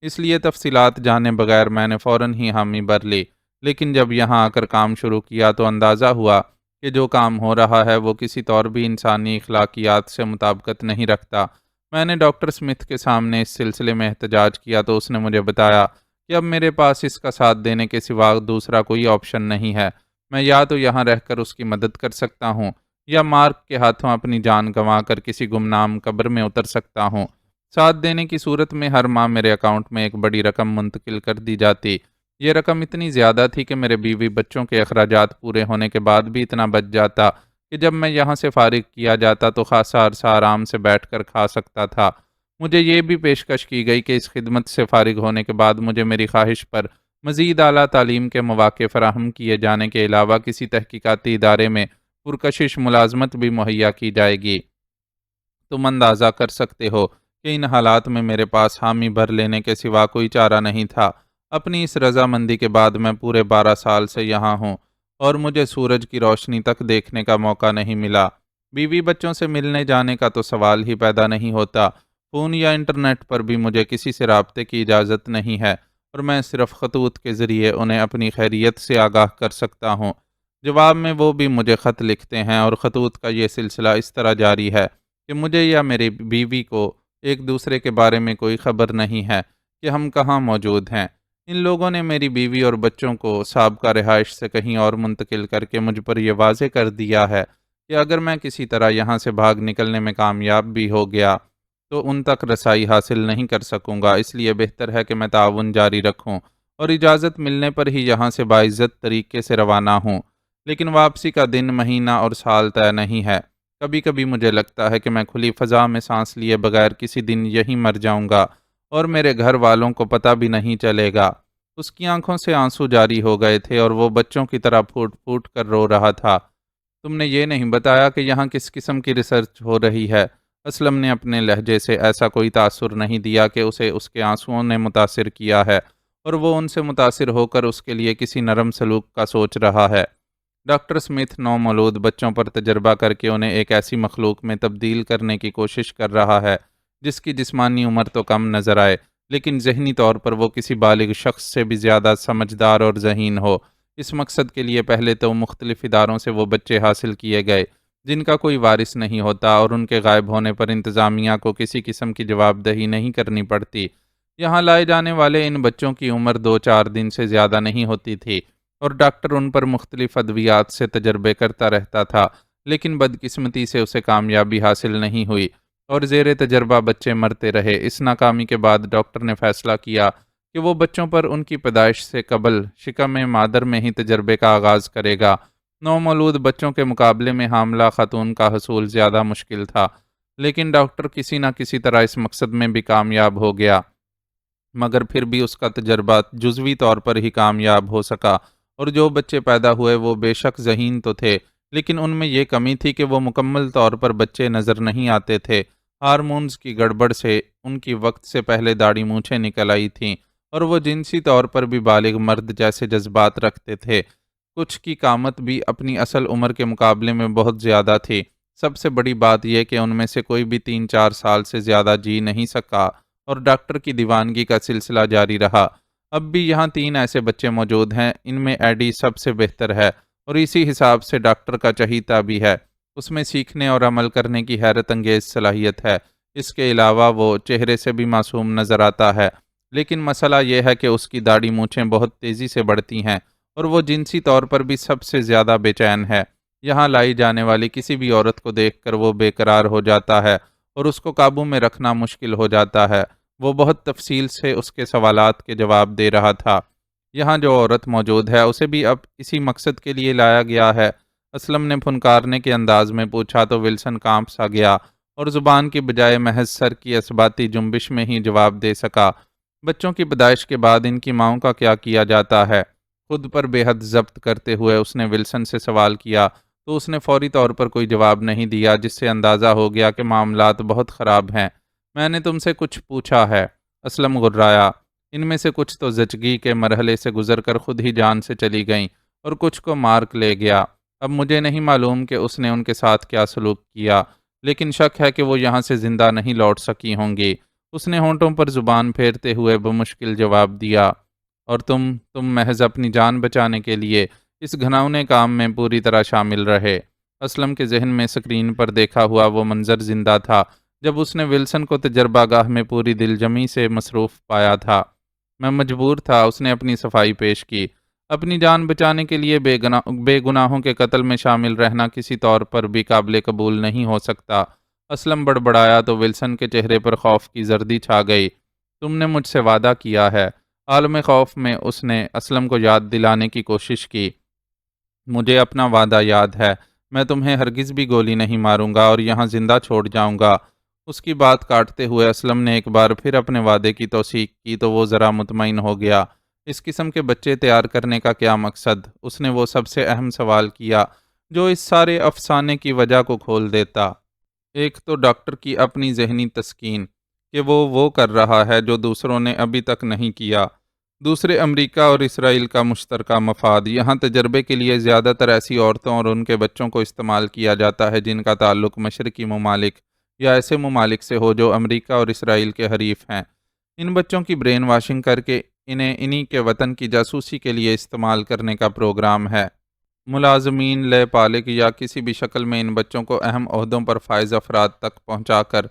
اس لیے تفصیلات جانے بغیر میں نے فوراً ہی حامی بھر لی، لیکن جب یہاں آ کر کام شروع کیا تو اندازہ ہوا کہ جو کام ہو رہا ہے وہ کسی طور بھی انسانی اخلاقیات سے مطابقت نہیں رکھتا۔ میں نے ڈاکٹر سمتھ کے سامنے اس سلسلے میں احتجاج کیا تو اس نے مجھے بتایا کہ اب میرے پاس اس کا ساتھ دینے کے سوا دوسرا کوئی آپشن نہیں ہے۔ میں یا تو یہاں رہ کر اس کی مدد کر سکتا ہوں یا مارک کے ہاتھوں اپنی جان گنوا کر کسی گمنام قبر میں اتر سکتا ہوں۔ ساتھ دینے کی صورت میں ہر ماہ میرے اکاؤنٹ میں ایک بڑی رقم منتقل کر دی جاتی۔ یہ رقم اتنی زیادہ تھی کہ میرے بیوی بچوں کے اخراجات پورے ہونے کے بعد بھی اتنا بچ جاتا کہ جب میں یہاں سے فارغ کیا جاتا تو خاصا عرصہ آرام سے بیٹھ کر کھا سکتا تھا۔ مجھے یہ بھی پیشکش کی گئی کہ اس خدمت سے فارغ ہونے کے بعد مجھے میری خواہش پر مزید اعلیٰ تعلیم کے مواقع فراہم کیے جانے کے علاوہ کسی تحقیقاتی ادارے میں پرکشش ملازمت بھی مہیا کی جائے گی۔ تم اندازہ کر سکتے ہو کہ ان حالات میں میرے پاس حامی بھر لینے کے سوا کوئی چارہ نہیں تھا۔ اپنی اس رضامندی کے بعد میں پورے 12 سال سے یہاں ہوں اور مجھے سورج کی روشنی تک دیکھنے کا موقع نہیں ملا۔ بیوی بچوں سے ملنے جانے کا تو سوال ہی پیدا نہیں ہوتا۔ فون یا انٹرنیٹ پر بھی مجھے کسی سے رابطے کی اجازت نہیں ہے اور میں صرف خطوط کے ذریعے انہیں اپنی خیریت سے آگاہ کر سکتا ہوں۔ جواب میں وہ بھی مجھے خط لکھتے ہیں اور خطوط کا یہ سلسلہ اس طرح جاری ہے کہ مجھے یا میری بیوی کو ایک دوسرے کے بارے میں کوئی خبر نہیں ہے کہ ہم کہاں موجود ہیں۔ ان لوگوں نے میری بیوی اور بچوں کو سابقہ رہائش سے کہیں اور منتقل کر کے مجھ پر یہ واضح کر دیا ہے کہ اگر میں کسی طرح یہاں سے بھاگ نکلنے میں کامیاب بھی ہو گیا تو ان تک رسائی حاصل نہیں کر سکوں گا، اس لیے بہتر ہے کہ میں تعاون جاری رکھوں اور اجازت ملنے پر ہی یہاں سے باعزت طریقے سے روانہ ہوں۔ لیکن واپسی کا دن، مہینہ اور سال طے نہیں ہے۔ کبھی کبھی مجھے لگتا ہے کہ میں کھلی فضا میں سانس لیے بغیر کسی دن یہیں مر جاؤں گا اور میرے گھر والوں کو پتہ بھی نہیں چلے گا۔ اس کی آنکھوں سے آنسو جاری ہو گئے تھے اور وہ بچوں کی طرح پھوٹ پھوٹ کر رو رہا تھا۔ تم نے یہ نہیں بتایا کہ یہاں کس قسم کی ریسرچ ہو رہی ہے؟ اسلم نے اپنے لہجے سے ایسا کوئی تاثر نہیں دیا کہ اسے اس کے آنسوؤں نے متاثر کیا ہے اور وہ ان سے متاثر ہو کر اس کے لیے کسی نرم سلوک کا سوچ رہا ہے۔ ڈاکٹر اسمتھ نومولود بچوں پر تجربہ کر کے انہیں ایک ایسی مخلوق میں تبدیل کرنے کی کوشش کر رہا ہے جس کی جسمانی عمر تو کم نظر آئے لیکن ذہنی طور پر وہ کسی بالغ شخص سے بھی زیادہ سمجھدار اور ذہین ہو۔ اس مقصد کے لیے پہلے تو مختلف اداروں سے وہ بچے حاصل کیے گئے جن کا کوئی وارث نہیں ہوتا اور ان کے غائب ہونے پر انتظامیہ کو کسی قسم کی جواب دہی نہیں کرنی پڑتی۔ یہاں لائے جانے والے ان بچوں کی عمر 2-4 دن سے زیادہ نہیں ہوتی تھی اور ڈاکٹر ان پر مختلف ادویات سے تجربے کرتا رہتا تھا، لیکن بدقسمتی سے اسے کامیابی حاصل نہیں ہوئی اور زیر تجربہ بچے مرتے رہے۔ اس ناکامی کے بعد ڈاکٹر نے فیصلہ کیا کہ وہ بچوں پر ان کی پیدائش سے قبل شکم مادر میں ہی تجربے کا آغاز کرے گا۔ نومولود بچوں کے مقابلے میں حاملہ خاتون کا حصول زیادہ مشکل تھا، لیکن ڈاکٹر کسی نہ کسی طرح اس مقصد میں بھی کامیاب ہو گیا، مگر پھر بھی اس کا تجربہ جزوی طور پر ہی کامیاب ہو سکا اور جو بچے پیدا ہوئے وہ بے شک ذہین تو تھے، لیکن ان میں یہ کمی تھی کہ وہ مکمل طور پر بچے نظر نہیں آتے تھے۔ ہارمونز کی گڑبڑ سے ان کی وقت سے پہلے داڑھی مونچھیں نکل آئی تھیں اور وہ جنسی طور پر بھی بالغ مرد جیسے جذبات رکھتے تھے۔ کچھ کی قامت بھی اپنی اصل عمر کے مقابلے میں بہت زیادہ تھی۔ سب سے بڑی بات یہ کہ ان میں سے کوئی بھی 3-4 سال سے زیادہ جی نہیں سکا اور ڈاکٹر کی دیوانگی کا سلسلہ جاری رہا۔ اب بھی یہاں 3 ایسے بچے موجود ہیں، ان میں ایڈی سب سے بہتر ہے اور اسی حساب سے ڈاکٹر کا چہیتا بھی ہے۔ اس میں سیکھنے اور عمل کرنے کی حیرت انگیز صلاحیت ہے۔ اس کے علاوہ وہ چہرے سے بھی معصوم نظر آتا ہے، لیکن مسئلہ یہ ہے کہ اس کی داڑھی مونچھیں بہت تیزی سے بڑھتی ہیں اور وہ جنسی طور پر بھی سب سے زیادہ بے چین ہے۔ یہاں لائی جانے والی کسی بھی عورت کو دیکھ کر وہ بے قرار ہو جاتا ہے اور اس کو قابو میں رکھنا مشکل ہو جاتا ہے۔ وہ بہت تفصیل سے اس کے سوالات کے جواب دے رہا تھا۔ یہاں جو عورت موجود ہے اسے بھی اب اسی مقصد کے لیے لایا گیا ہے؟ اسلم نے پھنکارنے کے انداز میں پوچھا تو ولسن کانپ سا گیا اور زبان کی بجائے محض سر کی اثباتی جنبش میں ہی جواب دے سکا۔ بچوں کی پیدائش کے بعد ان کی ماؤں کا کیا کیا جاتا ہے؟ خود پر بے حد ضبط کرتے ہوئے اس نے ولسن سے سوال کیا تو اس نے فوری طور پر کوئی جواب نہیں دیا، جس سے اندازہ ہو گیا کہ معاملات بہت خراب ہیں۔ میں نے تم سے کچھ پوچھا ہے؟ اسلم غرایا۔ ان میں سے کچھ تو زچگی کے مرحلے سے گزر کر خود ہی جان سے چلی گئیں اور کچھ کو مارک لے گیا۔ اب مجھے نہیں معلوم کہ اس نے ان کے ساتھ کیا سلوک کیا، لیکن شک ہے کہ وہ یہاں سے زندہ نہیں لوٹ سکی ہوں گی۔ اس نے ہونٹوں پر زبان پھیرتے ہوئے بمشکل جواب دیا۔ اور تم محض اپنی جان بچانے کے لیے اس گھناؤنے کام میں پوری طرح شامل رہے۔ اسلم کے ذہن میں سکرین پر دیکھا ہوا وہ منظر زندہ تھا جب اس نے ولسن کو تجربہ گاہ میں پوری دل جمی سے مصروف پایا تھا۔ میں مجبور تھا، اس نے اپنی صفائی پیش کی۔ اپنی جان بچانے کے لیے بے گناہوں کے قتل میں شامل رہنا کسی طور پر بھی قابل قبول نہیں ہو سکتا۔ اسلم بڑبڑایا تو ولسن کے چہرے پر خوف کی زردی چھا گئی۔ تم نے مجھ سے وعدہ کیا ہے۔ عالم خوف میں اس نے اسلم کو یاد دلانے کی کوشش کی۔ مجھے اپنا وعدہ یاد ہے، میں تمہیں ہرگز بھی گولی نہیں ماروں گا اور یہاں زندہ چھوڑ جاؤں گا۔ اس کی بات کاٹتے ہوئے اسلم نے ایک بار پھر اپنے وعدے کی توثیق کی تو وہ ذرا مطمئن ہو گیا۔ اس قسم کے بچے تیار کرنے کا کیا مقصد؟ اس نے وہ سب سے اہم سوال کیا جو اس سارے افسانے کی وجہ کو کھول دیتا۔ ایک تو ڈاکٹر کی اپنی ذہنی تسکین کہ وہ کر رہا ہے جو دوسروں نے ابھی تک نہیں کیا۔ دوسرے امریکہ اور اسرائیل کا مشترکہ مفاد۔ یہاں تجربے کے لیے زیادہ تر ایسی عورتوں اور ان کے بچوں کو استعمال کیا جاتا ہے جن کا تعلق مشرقی ممالک یا ایسے ممالک سے ہو جو امریکہ اور اسرائیل کے حریف ہیں۔ ان بچوں کی برین واشنگ کر کے انہیں انہی کے وطن کی جاسوسی کے لیے استعمال کرنے کا پروگرام ہے۔ ملازمین لے پالک یا کسی بھی شکل میں ان بچوں کو اہم عہدوں پر فائز افراد تک پہنچا کر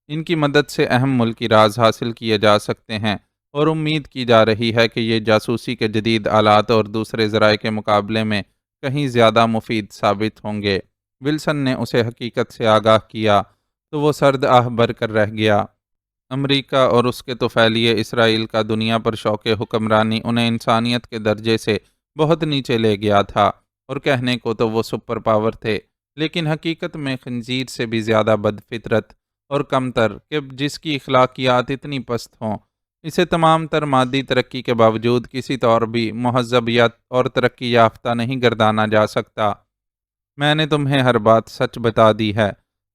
ان کی مدد سے اہم ملکی راز حاصل کیے جا سکتے ہیں اور امید کی جا رہی ہے کہ یہ جاسوسی کے جدید آلات اور دوسرے ذرائع کے مقابلے میں کہیں زیادہ مفید ثابت ہوں گے۔ ولسن نے اسے حقیقت سے آگاہ کیا۔ تو وہ سرد آہ بھر کر رہ گیا۔ امریکہ اور اس کے توفیلیے اسرائیل کا دنیا پر شوق حکمرانی انہیں انسانیت کے درجے سے بہت نیچے لے گیا تھا، اور کہنے کو تو وہ سپر پاور تھے، لیکن حقیقت میں خنزیر سے بھی زیادہ بد فطرت اور کمتر، کہ جس کی اخلاقیات اتنی پست ہوں، اسے تمام تر مادی ترقی کے باوجود کسی طور بھی مہذب یا اور ترقی یافتہ نہیں گردانا جا سکتا۔ میں نے تمہیں ہر بات سچ بتا دی ہے،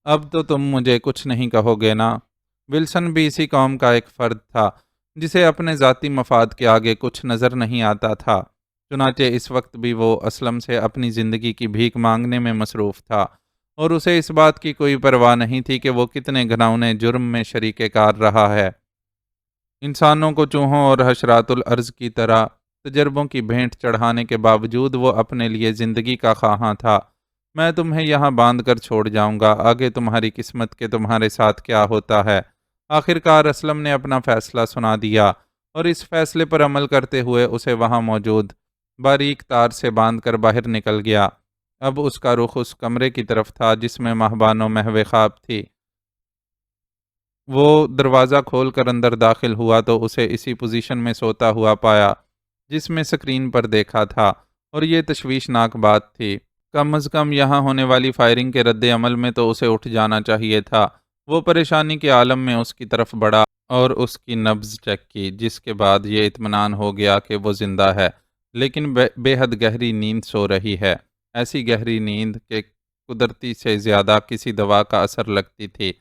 اب تو تم مجھے کچھ نہیں کہو گے نا؟ ولسن بھی اسی قوم کا ایک فرد تھا، جسے اپنے ذاتی مفاد کے آگے کچھ نظر نہیں آتا تھا۔ چنانچہ اس وقت بھی وہ اسلم سے اپنی زندگی کی بھیک مانگنے میں مصروف تھا، اور اسے اس بات کی کوئی پرواہ نہیں تھی کہ وہ کتنے گھناؤنے جرم میں شریک کار رہا ہے۔ انسانوں کو چوہوں اور حشرات الارض کی طرح تجربوں کی بھینٹ چڑھانے کے باوجود وہ اپنے لیے زندگی کا خواہاں تھا۔ میں تمہیں یہاں باندھ کر چھوڑ جاؤں گا، آگے تمہاری قسمت کے تمہارے ساتھ کیا ہوتا ہے۔ آخر کار اسلم نے اپنا فیصلہ سنا دیا، اور اس فیصلے پر عمل کرتے ہوئے اسے وہاں موجود باریک تار سے باندھ کر باہر نکل گیا۔ اب اس کا رخ اس کمرے کی طرف تھا جس میں مہبانو محو خواب تھی۔ وہ دروازہ کھول کر اندر داخل ہوا تو اسے اسی پوزیشن میں سوتا ہوا پایا جس میں سکرین پر دیکھا تھا، اور یہ تشویشناک بات تھی۔ کم از کم یہاں ہونے والی فائرنگ کے رد عمل میں تو اسے اٹھ جانا چاہیے تھا۔ وہ پریشانی کے عالم میں اس کی طرف بڑھا اور اس کی نبض چیک کی، جس کے بعد یہ اطمینان ہو گیا کہ وہ زندہ ہے، لیکن بے حد گہری نیند سو رہی ہے، ایسی گہری نیند کہ قدرتی سے زیادہ کسی دوا کا اثر لگتی تھی۔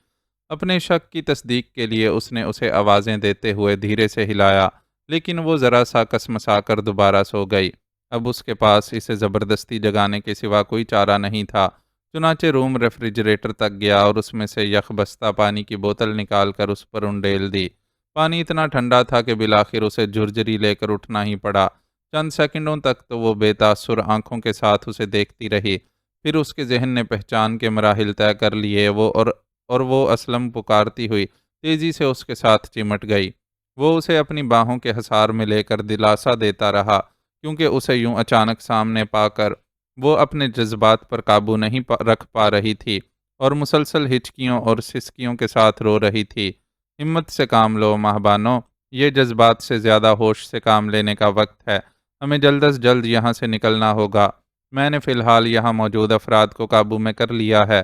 اپنے شک کی تصدیق کے لیے اس نے اسے آوازیں دیتے ہوئے دھیرے سے ہلایا، لیکن وہ ذرا سا کسمسا کر دوبارہ سو گئی۔ اب اس کے پاس اسے زبردستی جگانے کے سوا کوئی چارہ نہیں تھا۔ چنانچہ روم ریفریجریٹر تک گیا اور اس میں سے یک بستہ پانی کی بوتل نکال کر اس پر انڈیل دی۔ پانی اتنا ٹھنڈا تھا کہ بالآخر اسے جھرجھری لے کر اٹھنا ہی پڑا۔ چند سیکنڈوں تک تو وہ بے تاثر آنکھوں کے ساتھ اسے دیکھتی رہی، پھر اس کے ذہن نے پہچان کے مراحل طے کر لیے اور وہ اسلم پکارتی ہوئی تیزی سے اس کے ساتھ چمٹ گئی۔ وہ اسے اپنی باہوں کے حصار میں لے کر دلاسا دیتا رہا، کیونکہ اسے یوں اچانک سامنے پا کر وہ اپنے جذبات پر قابو نہیں رکھ پا رہی تھی، اور مسلسل ہچکیوں اور سسکیوں کے ساتھ رو رہی تھی۔ ہمت سے کام لو ماہبانو، یہ جذبات سے زیادہ ہوش سے کام لینے کا وقت ہے، ہمیں جلد از جلد یہاں سے نکلنا ہوگا۔ میں نے فی الحال یہاں موجود افراد کو قابو میں کر لیا ہے،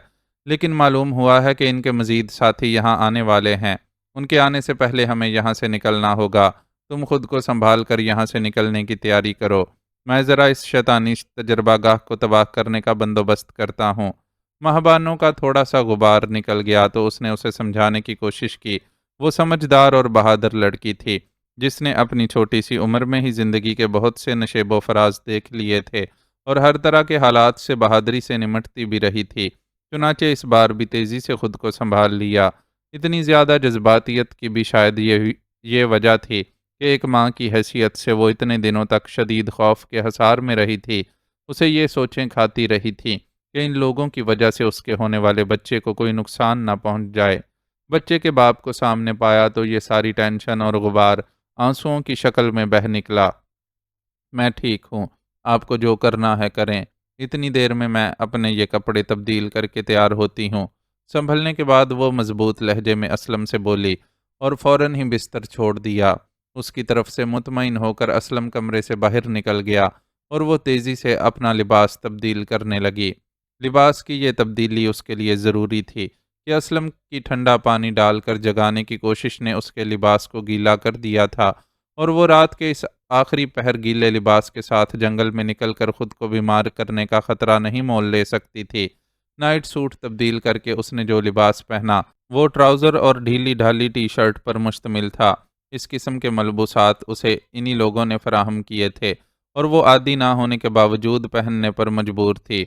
لیکن معلوم ہوا ہے کہ ان کے مزید ساتھی یہاں آنے والے ہیں، ان کے آنے سے پہلے ہمیں یہاں سے نکلنا ہوگا۔ تم خود کو سنبھال کر یہاں سے نکلنے کی تیاری کرو، میں ذرا اس شیطانی تجربہ گاہ کو تباہ کرنے کا بندوبست کرتا ہوں۔ مہبانوں کا تھوڑا سا غبار نکل گیا تو اس نے اسے سمجھانے کی کوشش کی۔ وہ سمجھدار اور بہادر لڑکی تھی، جس نے اپنی چھوٹی سی عمر میں ہی زندگی کے بہت سے نشیب و فراز دیکھ لیے تھے، اور ہر طرح کے حالات سے بہادری سے نمٹتی بھی رہی تھی۔ چنانچہ اس بار بھی تیزی سے خود کو سنبھال لیا۔ اتنی زیادہ جذباتیت کی بھی شاید یہ وجہ تھی کہ ایک ماں کی حیثیت سے وہ اتنے دنوں تک شدید خوف کے حصار میں رہی تھی۔ اسے یہ سوچیں کھاتی رہی تھی کہ ان لوگوں کی وجہ سے اس کے ہونے والے بچے کو کوئی نقصان نہ پہنچ جائے۔ بچے کے باپ کو سامنے پایا تو یہ ساری ٹینشن اور غبار آنسوؤں کی شکل میں بہہ نکلا۔ میں ٹھیک ہوں، آپ کو جو کرنا ہے کریں، اتنی دیر میں اپنے یہ کپڑے تبدیل کر کے تیار ہوتی ہوں۔ سنبھلنے کے بعد وہ مضبوط لہجے میں اسلم سے بولی، اور فوراً ہی بستر چھوڑ دیا۔ اس کی طرف سے مطمئن ہو کر اسلم کمرے سے باہر نکل گیا، اور وہ تیزی سے اپنا لباس تبدیل کرنے لگی۔ لباس کی یہ تبدیلی اس کے لیے ضروری تھی کہ اسلم کی ٹھنڈا پانی ڈال کر جگانے کی کوشش نے اس کے لباس کو گیلا کر دیا تھا، اور وہ رات کے اس آخری پہر گیلے لباس کے ساتھ جنگل میں نکل کر خود کو بیمار کرنے کا خطرہ نہیں مول لے سکتی تھی۔ نائٹ سوٹ تبدیل کر کے اس نے جو لباس پہنا وہ ٹراؤزر اور ڈھیلی ڈھالی ٹی شرٹ پر مشتمل تھا۔ اس قسم کے ملبوسات اسے انہی لوگوں نے فراہم کیے تھے، اور وہ عادی نہ ہونے کے باوجود پہننے پر مجبور تھی۔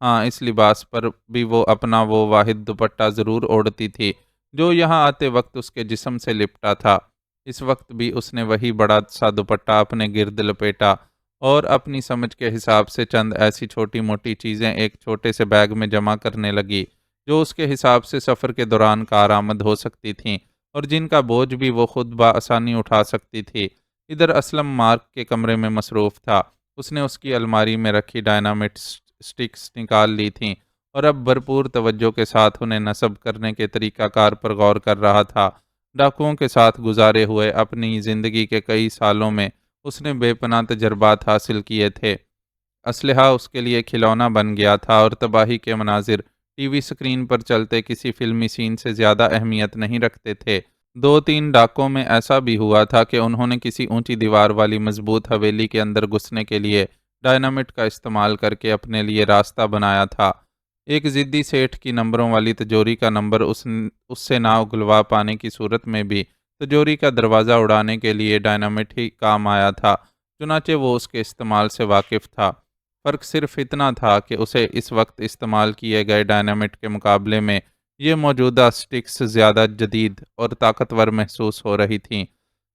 ہاں، اس لباس پر بھی وہ اپنا وہ واحد دوپٹہ ضرور اوڑھتی تھی جو یہاں آتے وقت اس کے جسم سے لپٹا تھا۔ اس وقت بھی اس نے وہی بڑا سا دوپٹہ اپنے گرد لپیٹا، اور اپنی سمجھ کے حساب سے چند ایسی چھوٹی موٹی چیزیں ایک چھوٹے سے بیگ میں جمع کرنے لگی جو اس کے حساب سے سفر کے دوران کارآمد ہو سکتی تھیں، اور جن کا بوجھ بھی وہ خود بآسانی اٹھا سکتی تھی۔ ادھر اسلم مارک کے کمرے میں مصروف تھا۔ اس نے اس کی الماری میں رکھی ڈائنامٹ سٹکس نکال لی تھیں اور اب بھرپور توجہ کے ساتھ انہیں نصب کرنے کے طریقہ کار پر غور کر رہا تھا۔ ڈاکوؤں کے ساتھ گزارے ہوئے اپنی زندگی کے کئی سالوں میں اس نے بے پناہ تجربات حاصل کیے تھے۔ اسلحہ اس کے لیے کھلونا بن گیا تھا اور تباہی کے مناظر ٹی وی اسکرین پر چلتے کسی فلمی سین سے زیادہ اہمیت نہیں رکھتے تھے۔ دو تین ڈاکوں میں ایسا بھی ہوا تھا کہ انہوں نے کسی اونچی دیوار والی مضبوط حویلی کے اندر گھسنے کے لیے ڈائنامٹ کا استعمال کر کے اپنے لیے راستہ بنایا تھا۔ ایک ضدی سیٹھ کی نمبروں والی تجوری کا نمبر اس سے نہ اگلوا پانے کی صورت میں بھی تجوری کا دروازہ اڑانے کے لیے ڈائنامٹ ہی کام آیا تھا، چنانچہ وہ اس کے استعمال سے واقف تھا۔ فرق صرف اتنا تھا کہ اسے اس وقت استعمال کیے گئے ڈائنامٹ کے مقابلے میں یہ موجودہ سٹکس زیادہ جدید اور طاقتور محسوس ہو رہی تھیں۔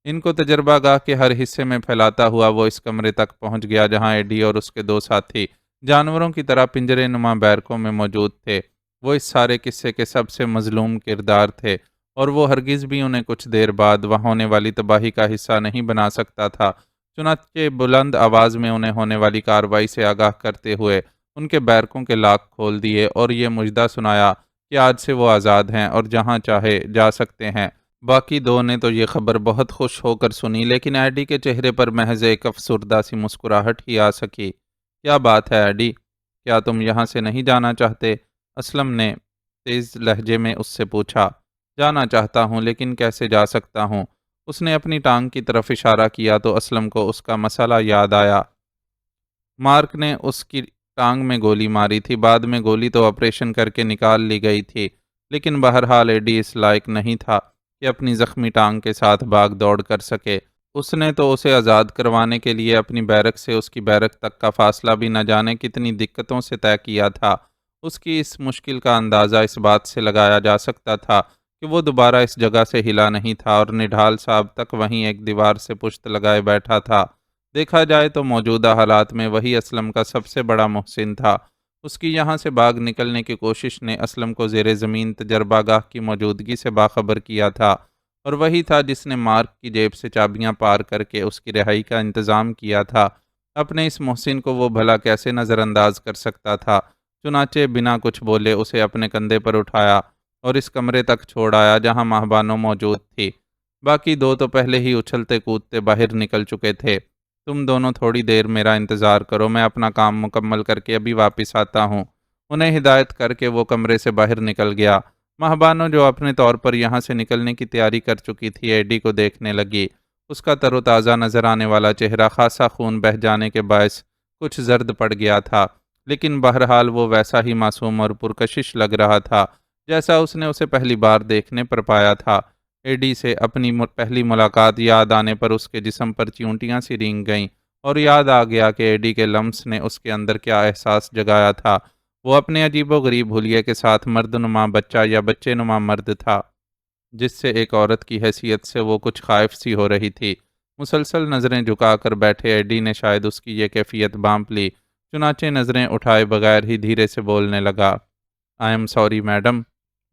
ان کو تجربہ گاہ کے ہر حصے میں پھیلاتا ہوا وہ اس کمرے تک پہنچ گیا جہاں ایڈی اور اس کے دو ساتھی جانوروں کی طرح پنجرے نما بیرکوں میں موجود تھے۔ وہ اس سارے قصے کے سب سے مظلوم کردار تھے اور وہ ہرگز بھی انہیں کچھ دیر بعد وہاں ہونے والی تباہی کا حصہ نہیں بنا سکتا تھا۔ چنانچہ بلند آواز میں انہیں ہونے والی کارروائی سے آگاہ کرتے ہوئے ان کے بیرکوں کے لاک کھول دیے اور یہ مژدہ سنایا کہ آج سے وہ آزاد ہیں اور جہاں چاہے جا سکتے ہیں۔ باقی دو نے تو یہ خبر بہت خوش ہو کر سنی، لیکن ایڈی کے چہرے پر محض ایک افسردہ سی مسکراہٹ ہی آ سکی۔ کیا بات ہے ایڈی؟ کیا تم یہاں سے نہیں جانا چاہتے؟ اسلم نے تیز لہجے میں اس سے پوچھا۔ جانا چاہتا ہوں لیکن کیسے جا سکتا ہوں؟ اس نے اپنی ٹانگ کی طرف اشارہ کیا تو اسلم کو اس کا مسئلہ یاد آیا۔ مارک نے اس کی ٹانگ میں گولی ماری تھی، بعد میں گولی تو آپریشن کر کے نکال لی گئی تھی، لیکن بہرحال ایڈی اس لائق نہیں تھا کہ اپنی زخمی ٹانگ کے ساتھ بھاگ دوڑ کر سکے۔ اس نے تو اسے آزاد کروانے کے لیے اپنی بیرک سے اس کی بیرک تک کا فاصلہ بھی نہ جانے کتنی دقتوں سے طے کیا تھا۔ اس کی اس مشکل کا اندازہ اس بات سے لگایا جا سکتا تھا کہ وہ دوبارہ اس جگہ سے ہلا نہیں تھا اور نڈھال صاحب تک وہیں ایک دیوار سے پشت لگائے بیٹھا تھا۔ دیکھا جائے تو موجودہ حالات میں وہی اسلم کا سب سے بڑا محسن تھا۔ اس کی یہاں سے بھاگ نکلنے کی کوشش نے اسلم کو زیر زمین تجربہ گاہ کی موجودگی سے باخبر کیا تھا، اور وہی تھا جس نے مارک کی جیب سے چابیاں پار کر کے اس کی رہائی کا انتظام کیا تھا۔ اپنے اس محسن کو وہ بھلا کیسے نظر انداز کر سکتا تھا؟ چنانچہ بنا کچھ بولے اسے اپنے کندھے پر اٹھایا اور اس کمرے تک چھوڑ آیا جہاں ماہبانو موجود تھی۔ باقی دو تو پہلے ہی اچھلتے کودتے باہر نکل چکے تھے۔ تم دونوں تھوڑی دیر میرا انتظار کرو، میں اپنا کام مکمل کر کے ابھی واپس آتا ہوں۔ انہیں ہدایت کر کے وہ کمرے سے باہر نکل گیا۔ ماہبانو جو اپنے طور پر یہاں سے نکلنے کی تیاری کر چکی تھی ایڈی کو دیکھنے لگی۔ اس کا تر و تازہ نظر آنے والا چہرہ خاصا خون بہہ جانے کے باعث کچھ زرد پڑ گیا تھا، لیکن بہرحال وہ ویسا ہی معصوم اور پرکشش لگ رہا تھا جیسا اس نے اسے پہلی بار دیکھنے پر پایا تھا۔ ایڈی سے اپنی پہلی ملاقات یاد آنے پر اس کے جسم پر چیونٹیاں سی رینگ گئیں اور یاد آ گیا کہ ایڈی کے لمس نے اس کے اندر کیا احساس جگایا تھا۔ وہ اپنے عجیب و غریب حلیے کے ساتھ مرد نما بچہ یا بچے نما مرد تھا، جس سے ایک عورت کی حیثیت سے وہ کچھ خائف سی ہو رہی تھی۔ مسلسل نظریں جھکا کر بیٹھے ایڈی نے شاید اس کی یہ کیفیت بانپ لی، چنانچہ نظریں اٹھائے بغیر ہی دھیرے سے بولنے لگا۔ آئی ایم سوری میڈم،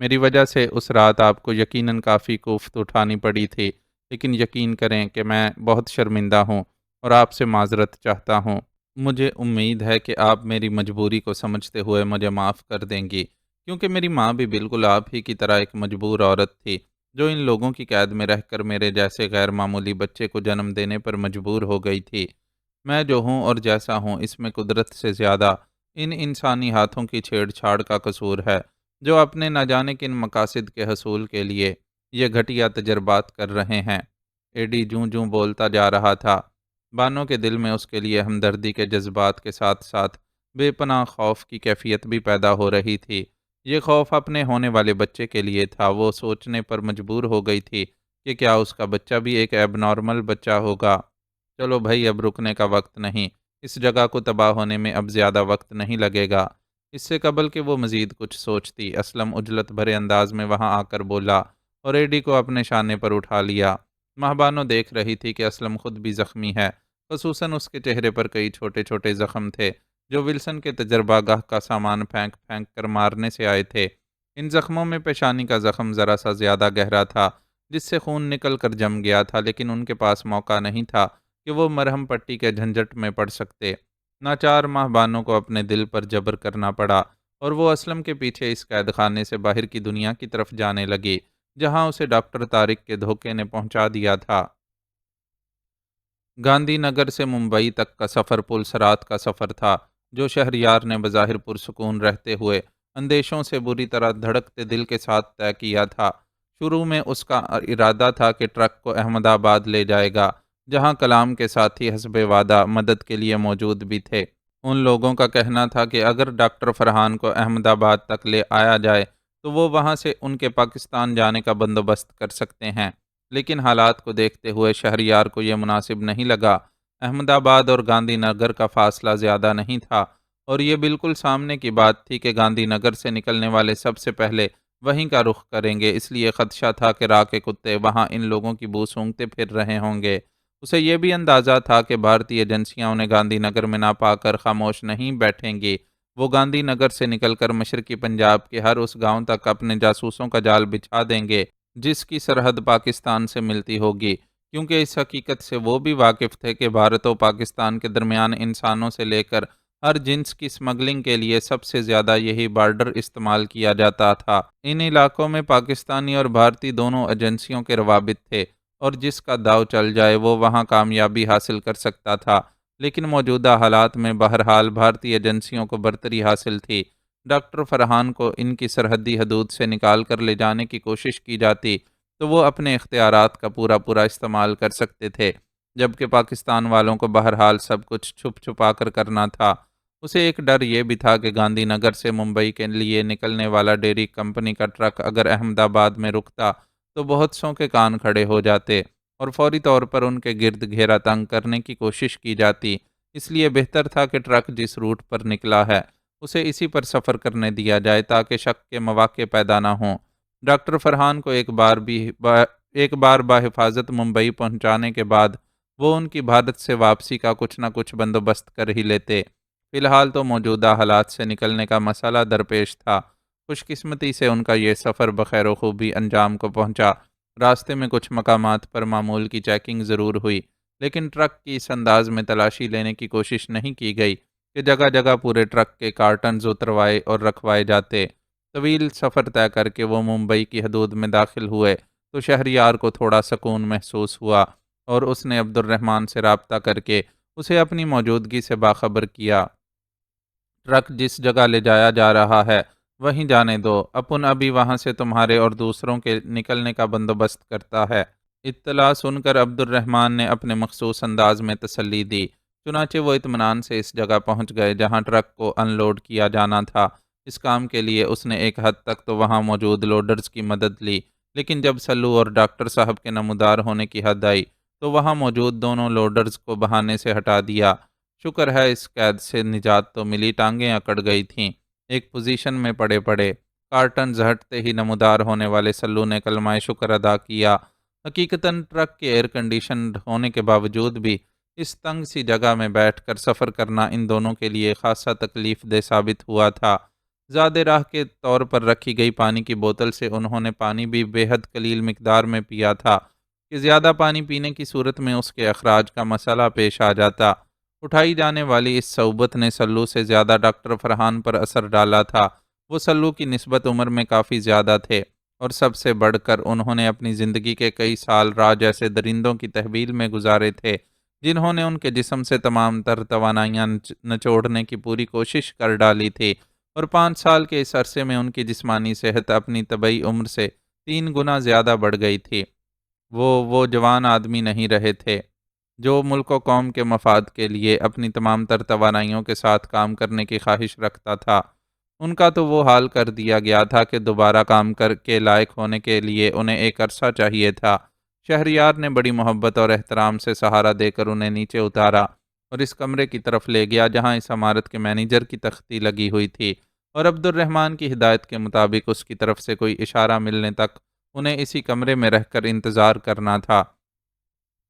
میری وجہ سے اس رات آپ کو یقیناً کافی کوفت اٹھانی پڑی تھی، لیکن یقین کریں کہ میں بہت شرمندہ ہوں اور آپ سے معذرت چاہتا ہوں۔ مجھے امید ہے کہ آپ میری مجبوری کو سمجھتے ہوئے مجھے معاف کر دیں گی، کیونکہ میری ماں بھی بالکل آپ ہی کی طرح ایک مجبور عورت تھی جو ان لوگوں کی قید میں رہ کر میرے جیسے غیر معمولی بچے کو جنم دینے پر مجبور ہو گئی تھی۔ میں جو ہوں اور جیسا ہوں اس میں قدرت سے زیادہ ان انسانی ہاتھوں کی چھیڑ چھاڑ کا قصور ہے جو اپنے نہ جانے کن مقاصد کے حصول کے لیے یہ گھٹیا تجربات کر رہے ہیں۔ ایڈی جوں جوں بولتا جا رہا تھا، بانو کے دل میں اس کے لیے ہمدردی کے جذبات کے ساتھ ساتھ بے پناہ خوف کی کیفیت بھی پیدا ہو رہی تھی۔ یہ خوف اپنے ہونے والے بچے کے لیے تھا۔ وہ سوچنے پر مجبور ہو گئی تھی کہ کیا اس کا بچہ بھی ایک ایب نارمل بچہ ہوگا۔ چلو بھائی، اب رکنے کا وقت نہیں، اس جگہ کو تباہ ہونے میں اب زیادہ وقت نہیں لگے گا۔ اس سے قبل کہ وہ مزید کچھ سوچتی، اسلم عجلت بھرے انداز میں وہاں آ کر بولا اور ایڈی کو اپنے شانے پر اٹھا لیا۔ ماہبانو دیکھ رہی تھی کہ اسلم خود بھی زخمی ہے، خصوصاً اس کے چہرے پر کئی چھوٹے چھوٹے زخم تھے جو ولسن کے تجربہ گاہ کا سامان پھینک پھینک کر مارنے سے آئے تھے۔ ان زخموں میں پیشانی کا زخم ذرا سا زیادہ گہرا تھا جس سے خون نکل کر جم گیا تھا، لیکن ان کے پاس موقع نہیں تھا کہ وہ مرہم پٹی کے جھنجھٹ میں پڑ سکتے۔ ناچار ماہبانو کو اپنے دل پر جبر کرنا پڑا اور وہ اسلم کے پیچھے اس قید خانے سے باہر کی دنیا کی طرف جانے لگی، جہاں اسے ڈاکٹر طارق کے دھوکے نے پہنچا دیا تھا۔ گاندھی نگر سے ممبئی تک کا سفر پلس رات کا سفر تھا، جو شہریار نے بظاہر پرسکون رہتے ہوئے اندیشوں سے بری طرح دھڑکتے دل کے ساتھ طے کیا تھا۔ شروع میں اس کا ارادہ تھا کہ ٹرک کو احمد آباد لے جائے گا، جہاں کلام کے ساتھی حسب وعدہ مدد کے لیے موجود بھی تھے۔ ان لوگوں کا کہنا تھا کہ اگر ڈاکٹر فرحان کو احمد آباد تک لے آیا جائے تو وہ وہاں سے ان کے پاکستان جانے کا بندوبست کر سکتے ہیں، لیکن حالات کو دیکھتے ہوئے شہریار کو یہ مناسب نہیں لگا۔ احمد آباد اور گاندھی نگر کا فاصلہ زیادہ نہیں تھا، اور یہ بالکل سامنے کی بات تھی کہ گاندھی نگر سے نکلنے والے سب سے پہلے وہیں کا رخ کریں گے، اس لیے خدشہ تھا کہ راہ کے کتے وہاں ان لوگوں کی بو سونگھتے پھر رہے ہوں گے۔ اسے یہ بھی اندازہ تھا کہ بھارتی ایجنسیاں انہیں گاندھی نگر میں نہ پا کر خاموش نہیں بیٹھیں گی۔ وہ گاندھی نگر سے نکل کر مشرقی پنجاب کے ہر اس گاؤں تک اپنے جاسوسوں کا جال بچھا دیں گے جس کی سرحد پاکستان سے ملتی ہوگی، کیونکہ اس حقیقت سے وہ بھی واقف تھے کہ بھارت و پاکستان کے درمیان انسانوں سے لے کر ہر جنس کی سمگلنگ کے لیے سب سے زیادہ یہی بارڈر استعمال کیا جاتا تھا۔ ان علاقوں میں پاکستانی اور بھارتی دونوں ایجنسیوں کے روابط تھے، اور جس کا داؤ چل جائے وہ وہاں کامیابی حاصل کر سکتا تھا۔ لیکن موجودہ حالات میں بہرحال بھارتی ایجنسیوں کو برتری حاصل تھی۔ ڈاکٹر فرحان کو ان کی سرحدی حدود سے نکال کر لے جانے کی کوشش کی جاتی تو وہ اپنے اختیارات کا پورا استعمال کر سکتے تھے، جبکہ پاکستان والوں کو بہرحال سب کچھ چھپ چھپا کر کرنا تھا۔ اسے ایک ڈر یہ بھی تھا کہ گاندھی نگر سے ممبئی کے لیے نکلنے والا ڈیری کمپنی کا ٹرک اگر احمد آباد میں رکتا تو بہت سوں کے کان کھڑے ہو جاتے اور فوری طور پر ان کے گرد گھیرا تنگ کرنے کی کوشش کی جاتی۔ اس لیے بہتر تھا کہ ٹرک جس روٹ پر نکلا ہے اسے اسی پر سفر کرنے دیا جائے تاکہ شک کے مواقع پیدا نہ ہوں۔ ڈاکٹر فرحان کو ایک بار بحفاظت ممبئی پہنچانے کے بعد وہ ان کی بھارت سے واپسی کا کچھ نہ کچھ بندوبست کر ہی لیتے۔ فی الحال تو موجودہ حالات سے نکلنے کا مسئلہ درپیش تھا۔ خوش قسمتی سے ان کا یہ سفر بخیر و خوبی انجام کو پہنچا۔ راستے میں کچھ مقامات پر معمول کی چیکنگ ضرور ہوئی، لیکن ٹرک کی اس انداز میں تلاشی لینے کی کوشش نہیں کی گئی کہ جگہ جگہ پورے ٹرک کے کارٹنز اتروائے اور رکھوائے جاتے۔ طویل سفر طے کر کے وہ ممبئی کی حدود میں داخل ہوئے تو شہریار کو تھوڑا سکون محسوس ہوا، اور اس نے عبد الرحمن سے رابطہ کر کے اسے اپنی موجودگی سے باخبر کیا۔ ٹرک جس جگہ لے جایا جا رہا ہے وہیں جانے دو، اپن ابھی وہاں سے تمہارے اور دوسروں کے نکلنے کا بندوبست کرتا ہے۔ اطلاع سن کر عبد الرحمن نے اپنے مخصوص انداز میں تسلی دی۔ چنانچہ وہ اطمینان سے اس جگہ پہنچ گئے جہاں ٹرک کو ان لوڈ کیا جانا تھا۔ اس کام کے لیے اس نے ایک حد تک تو وہاں موجود لوڈرز کی مدد لی، لیکن جب سلو اور ڈاکٹر صاحب کے نمودار ہونے کی حد آئی تو وہاں موجود دونوں لوڈرز کو بہانے سے ہٹا دیا۔ شکر ہے اس قید سے نجات تو ملی، ٹانگیں اکڑ گئی تھیں۔ ایک پوزیشن میں پڑے پڑے کارٹن ہٹتے ہی نمودار ہونے والے سلو نے کلمہ شکر ادا کیا۔ حقیقتاً ٹرک کے ایئر کنڈیشنڈ ہونے کے باوجود بھی اس تنگ سی جگہ میں بیٹھ کر سفر کرنا ان دونوں کے لیے خاصا تکلیف دہ ثابت ہوا تھا۔ زیادہ راہ کے طور پر رکھی گئی پانی کی بوتل سے انہوں نے پانی بھی بے حد قلیل مقدار میں پیا تھا کہ زیادہ پانی پینے کی صورت میں اس کے اخراج کا مسئلہ پیش آ جاتا۔ اٹھائی جانے والی اس صعوبت نے سلو سے زیادہ ڈاکٹر فرحان پر اثر ڈالا تھا۔ وہ سلو کی نسبت عمر میں کافی زیادہ تھے، اور سب سے بڑھ کر انہوں نے اپنی زندگی کے کئی سال راہ جیسے درندوں کی تحویل میں گزارے تھے، جنہوں نے ان کے جسم سے تمام تر توانائیاں نچوڑنے کی پوری کوشش کر ڈالی تھی، اور 5 سال کے اس عرصے میں ان کی جسمانی صحت اپنی طبعی عمر سے 3 گنا زیادہ بڑھ گئی تھی۔ وہ جوان آدمی نہیں رہے تھے جو ملک و قوم کے مفاد کے لیے اپنی تمام تر توانائیوں کے ساتھ کام کرنے کی خواہش رکھتا تھا۔ ان کا تو وہ حال کر دیا گیا تھا کہ دوبارہ کام کر کے لائق ہونے کے لیے انہیں ایک عرصہ چاہیے تھا۔ شہریار نے بڑی محبت اور احترام سے سہارا دے کر انہیں نیچے اتارا اور اس کمرے کی طرف لے گیا جہاں اس عمارت کے مینیجر کی تختی لگی ہوئی تھی، اور عبد الرحمن کی ہدایت کے مطابق اس کی طرف سے کوئی اشارہ ملنے تک انہیں اسی کمرے میں رہ کر انتظار کرنا تھا۔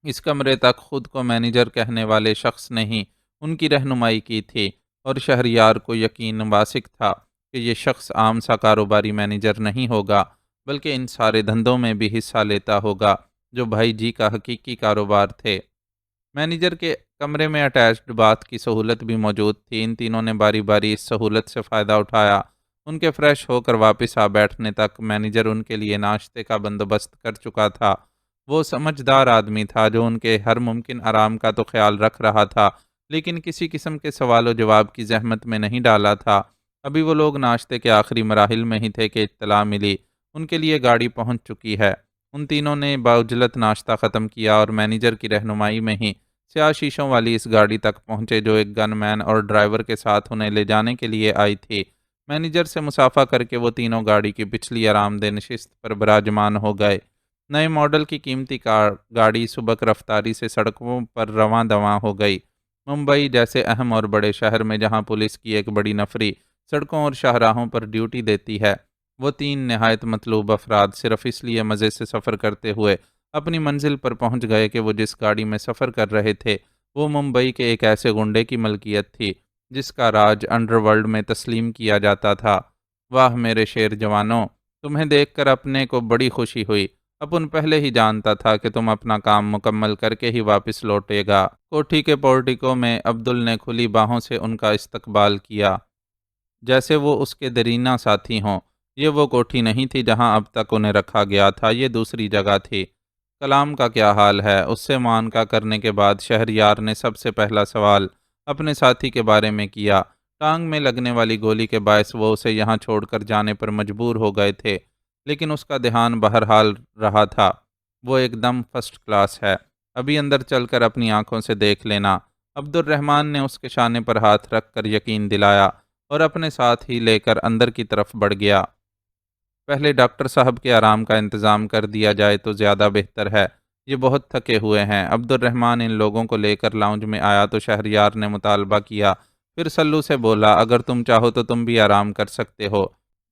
اس کمرے تک خود کو مینیجر کہنے والے شخص نے ہی ان کی رہنمائی کی تھی، اور شہریار کو یقین واثق تھا کہ یہ شخص عام سا کاروباری مینیجر نہیں ہوگا، بلکہ ان سارے دھندوں میں بھی حصہ لیتا ہوگا جو بھائی جی کا حقیقی کاروبار تھے۔ مینیجر کے کمرے میں اٹیچڈ باتھ کی سہولت بھی موجود تھی۔ ان تینوں نے باری باری اس سہولت سے فائدہ اٹھایا ان کے فریش ہو کر واپس آ بیٹھنے تک مینیجر ان کے لیے ناشتے کا بندوبست کر چکا تھا۔ وہ سمجھدار آدمی تھا جو ان کے ہر ممکن آرام کا تو خیال رکھ رہا تھا، لیکن کسی قسم کے سوال و جواب کی زحمت میں نہیں ڈالا تھا۔ ابھی وہ لوگ ناشتے کے آخری مراحل میں ہی تھے کہ اطلاع ملی، ان کے لیے گاڑی پہنچ چکی ہے۔ ان تینوں نے بعجلت ناشتہ ختم کیا اور مینیجر کی رہنمائی میں ہی سیاہ شیشوں والی اس گاڑی تک پہنچے جو ایک گن مین اور ڈرائیور کے ساتھ انہیں لے جانے کے لیے آئی تھی۔ مینیجر سے مصافحہ کر کے وہ تینوں گاڑی کی پچھلی آرام دہ نشست پر براجمان ہو گئے۔ نئے ماڈل کی قیمتی گاڑی سبک رفتاری سے سڑکوں پر رواں دواں ہو گئی۔ ممبئی جیسے اہم اور بڑے شہر میں جہاں پولیس کی ایک بڑی نفری سڑکوں اور شاہراہوں پر ڈیوٹی دیتی ہے، وہ تین نہایت مطلوب افراد صرف اس لیے مزے سے سفر کرتے ہوئے اپنی منزل پر پہنچ گئے کہ وہ جس گاڑی میں سفر کر رہے تھے وہ ممبئی کے ایک ایسے گنڈے کی ملکیت تھی جس کا راج انڈر ورلڈ میں تسلیم کیا جاتا تھا۔ واہ میرے شیر جوانوں، تمہیں دیکھ کر اپنے کو بڑی خوشی ہوئی۔ اپن پہلے ہی جانتا تھا کہ تم اپنا کام مکمل کر کے ہی واپس لوٹے گا۔ کوٹھی کے پورٹیکو میں عبدل نے کھلی باہوں سے ان کا استقبال کیا، جیسے وہ اس کے دیرینہ ساتھی ہوں۔ یہ وہ کوٹھی نہیں تھی جہاں اب تک انہیں رکھا گیا تھا، یہ دوسری جگہ تھی۔ کلام کا کیا حال ہے؟ اس سے معانقہ کرنے کے بعد شہریار نے سب سے پہلا سوال اپنے ساتھی کے بارے میں کیا۔ ٹانگ میں لگنے والی گولی کے باعث وہ اسے یہاں چھوڑ کر جانے پر مجبور ہو گئے تھے، لیکن اس کا دھیان بہرحال رہا تھا۔ وہ ایک دم فرسٹ کلاس ہے، ابھی اندر چل کر اپنی آنکھوں سے دیکھ لینا۔ عبد الرحمن نے اس کے شانے پر ہاتھ رکھ کر یقین دلایا اور اپنے ساتھ ہی لے کر اندر کی طرف بڑھ گیا۔ پہلے ڈاکٹر صاحب کے آرام کا انتظام کر دیا جائے تو زیادہ بہتر ہے، یہ بہت تھکے ہوئے ہیں۔ عبد الرحمن ان لوگوں کو لے کر لاؤنج میں آیا تو شہریار نے مطالبہ کیا، پھر سلو سے بولا، اگر تم چاہو تو تم بھی آرام کر سکتے ہو۔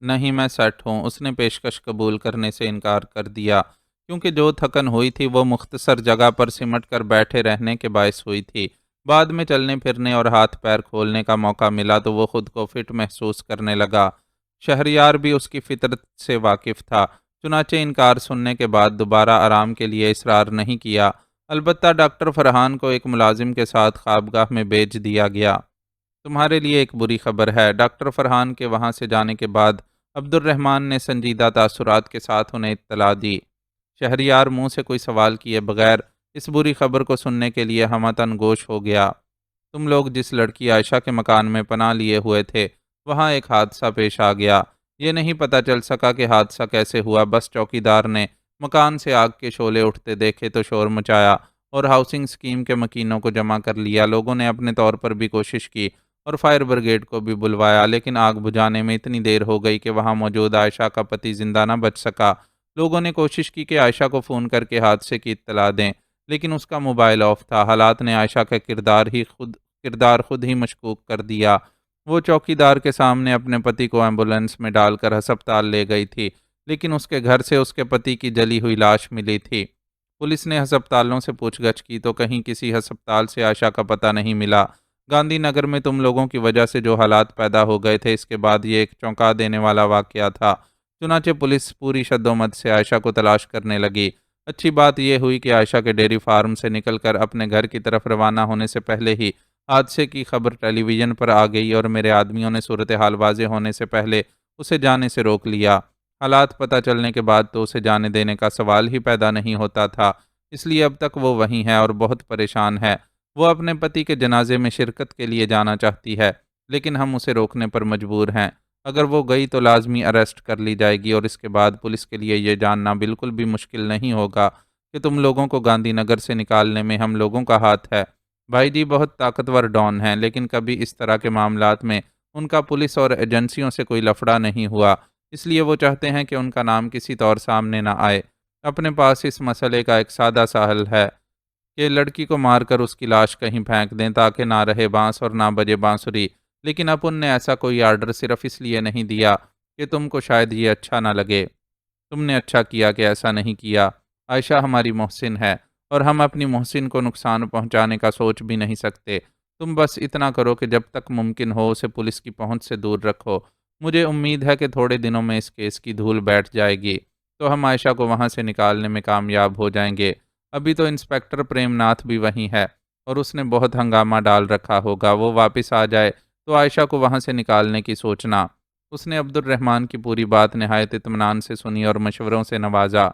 نہیں میں سیٹ ہوں، اس نے پیشکش قبول کرنے سے انکار کر دیا، کیونکہ جو تھکن ہوئی تھی وہ مختصر جگہ پر سمٹ کر بیٹھے رہنے کے باعث ہوئی تھی۔ بعد میں چلنے پھرنے اور ہاتھ پیر کھولنے کا موقع ملا تو وہ خود کو فٹ محسوس کرنے لگا۔ شہریار بھی اس کی فطرت سے واقف تھا، چنانچہ انکار سننے کے بعد دوبارہ آرام کے لیے اصرار نہیں کیا۔ البتہ ڈاکٹر فرحان کو ایک ملازم کے ساتھ خوابگاہ میں بھیج دیا گیا۔ تمہارے لیے ایک بری خبر ہے۔ ڈاکٹر فرحان کے وہاں سے جانے کے بعد عبد الرحمن نے سنجیدہ تاثرات کے ساتھ انہیں اطلاع دی۔ شہریار منہ سے کوئی سوال کیے بغیر اس بری خبر کو سننے کے لیے ہمتاً گوش ہو گیا۔ تم لوگ جس لڑکی عائشہ کے مکان میں پناہ لیے ہوئے تھے وہاں ایک حادثہ پیش آ گیا۔ یہ نہیں پتہ چل سکا کہ حادثہ کیسے ہوا، بس چوکیدار نے مکان سے آگ کے شعلے اٹھتے دیکھے تو شور مچایا اور ہاؤسنگ اسکیم کے مکینوں کو جمع کر لیا۔ لوگوں نے اپنے طور پر بھی کوشش کی اور فائر بریگیڈ کو بھی بلوایا، لیکن آگ بجھانے میں اتنی دیر ہو گئی کہ وہاں موجود عائشہ کا پتی زندہ نہ بچ سکا۔ لوگوں نے کوشش کی کہ عائشہ کو فون کر کے حادثے کی اطلاع دیں، لیکن اس کا موبائل آف تھا۔ حالات نے عائشہ کا کردار خود ہی مشکوک کر دیا۔ وہ چوکیدار کے سامنے اپنے پتی کو ایمبولینس میں ڈال کر ہسپتال لے گئی تھی، لیکن اس کے گھر سے اس کے پتی کی جلی ہوئی لاش ملی تھی۔ پولیس نے ہسپتالوں سے پوچھ گچھ کی تو کہیں کسی ہسپتال سے عائشہ کا پتہ نہیں ملا۔ گاندھی نگر میں تم لوگوں کی وجہ سے جو حالات پیدا ہو گئے تھے، اس کے بعد یہ ایک چونکا دینے والا واقعہ تھا۔ چنانچہ پولیس پوری شد و مد سے عائشہ کو تلاش کرنے لگی۔ اچھی بات یہ ہوئی کہ عائشہ کے ڈیری فارم سے نکل کر اپنے گھر کی طرف روانہ ہونے سے پہلے ہی حادثے کی خبر ٹیلی ویژن پر آ گئی اور میرے آدمیوں نے صورتحال واضح ہونے سے پہلے اسے جانے سے روک لیا۔ حالات پتہ چلنے کے بعد تو اسے جانے دینے کا سوال ہی پیدا نہیں ہوتا تھا، اس لیے اب تک وہ وہیں ہے اور بہت پریشان ہے۔ وہ اپنے پتی کے جنازے میں شرکت کے لیے جانا چاہتی ہے، لیکن ہم اسے روکنے پر مجبور ہیں۔ اگر وہ گئی تو لازمی اریسٹ کر لی جائے گی اور اس کے بعد پولیس کے لیے یہ جاننا بالکل بھی مشکل نہیں ہوگا کہ تم لوگوں کو گاندھی نگر سے نکالنے میں ہم لوگوں کا ہاتھ ہے۔ بھائی جی بہت طاقتور ڈان ہیں، لیکن کبھی اس طرح کے معاملات میں ان کا پولیس اور ایجنسیوں سے کوئی لفڑا نہیں ہوا، اس لیے وہ چاہتے ہیں کہ ان کا نام کسی طور سامنے نہ آئے۔ اپنے پاس اس مسئلے کا ایک سادہ سا حل ہے کہ لڑکی کو مار کر اس کی لاش کہیں پھینک دیں تاکہ نہ رہے بانس اور نہ بجے بانسری۔ لیکن اپن نے ایسا کوئی آرڈر صرف اس لیے نہیں دیا کہ تم کو شاید یہ اچھا نہ لگے۔ تم نے اچھا کیا کہ ایسا نہیں کیا۔ عائشہ ہماری محسن ہے اور ہم اپنی محسن کو نقصان پہنچانے کا سوچ بھی نہیں سکتے۔ تم بس اتنا کرو کہ جب تک ممکن ہو اسے پولیس کی پہنچ سے دور رکھو۔ مجھے امید ہے کہ تھوڑے دنوں میں اس کیس کی دھول بیٹھ جائے گی تو ہم عائشہ کو وہاں سے نکالنے میں کامیاب ہو جائیں گے۔ ابھی تو انسپکٹر پریم ناتھ بھی وہیں ہے اور اس نے بہت ہنگامہ ڈال رکھا ہوگا۔ وہ واپس آ جائے تو عائشہ کو وہاں سے نکالنے کی سوچنا۔ اس نے عبد الرحمن کی پوری بات نہایت اطمینان سے سنی اور مشوروں سے نوازا۔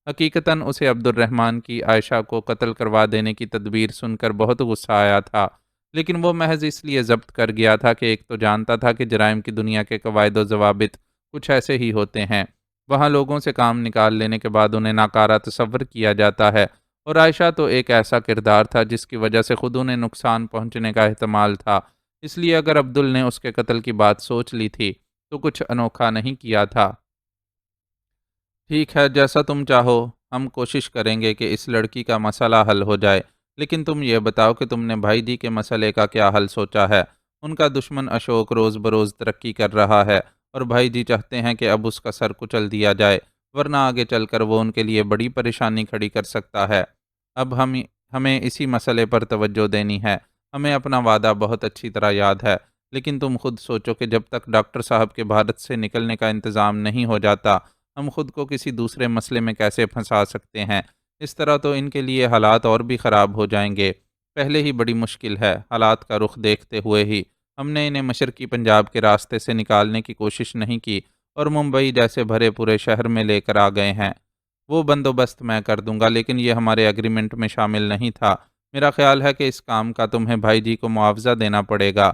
حقیقتاً اسے عبد الرحمن کی عائشہ کو قتل کروا دینے کی تدبیر سن کر بہت غصہ آیا تھا، لیکن وہ محض اس لیے ضبط کر گیا تھا کہ ایک تو جانتا تھا کہ جرائم کی دنیا کے قواعد و ضوابط کچھ ایسے ہی ہوتے ہیں، وہاں لوگوں سے کام نکال لینے کے بعد انہیں ناکارہ تصور کیا جاتا ہے، اور عائشہ تو ایک ایسا کردار تھا جس کی وجہ سے خود انہیں نقصان پہنچنے کا احتمال تھا، اس لیے اگر عبدل نے اس کے قتل کی بات سوچ لی تھی تو کچھ انوکھا نہیں کیا تھا۔ ٹھیک ہے، جیسا تم چاہو، ہم کوشش کریں گے کہ اس لڑکی کا مسئلہ حل ہو جائے، لیکن تم یہ بتاؤ کہ تم نے بھائی جی کے مسئلے کا کیا حل سوچا ہے؟ ان کا دشمن اشوک روز بروز ترقی کر رہا ہے اور بھائی جی چاہتے ہیں کہ اب اس کا سر کچل دیا جائے، ورنہ آگے چل کر وہ ان کے لیے بڑی پریشانی کھڑی کر سکتا ہے۔ اب ہمیں اسی مسئلے پر توجہ دینی ہے۔ ہمیں اپنا وعدہ بہت اچھی طرح یاد ہے، لیکن تم خود سوچو کہ جب تک ڈاکٹر صاحب کے بھارت سے نکلنے کا انتظام نہیں ہو جاتا، ہم خود کو کسی دوسرے مسئلے میں کیسے پھنسا سکتے ہیں؟ اس طرح تو ان کے لیے حالات اور بھی خراب ہو جائیں گے۔ پہلے ہی بڑی مشکل ہے، حالات کا رخ دیکھتے ہوئے ہی ہم نے انہیں مشرقی پنجاب کے راستے سے نکالنے کی کوشش نہیں کی اور ممبئی جیسے بھرے پورے شہر میں لے کر آ گئے ہیں۔ وہ بندوبست میں کر دوں گا، لیکن یہ ہمارے ایگریمنٹ میں شامل نہیں تھا۔ میرا خیال ہے کہ اس کام کا تمہیں بھائی جی کو معاوضہ دینا پڑے گا۔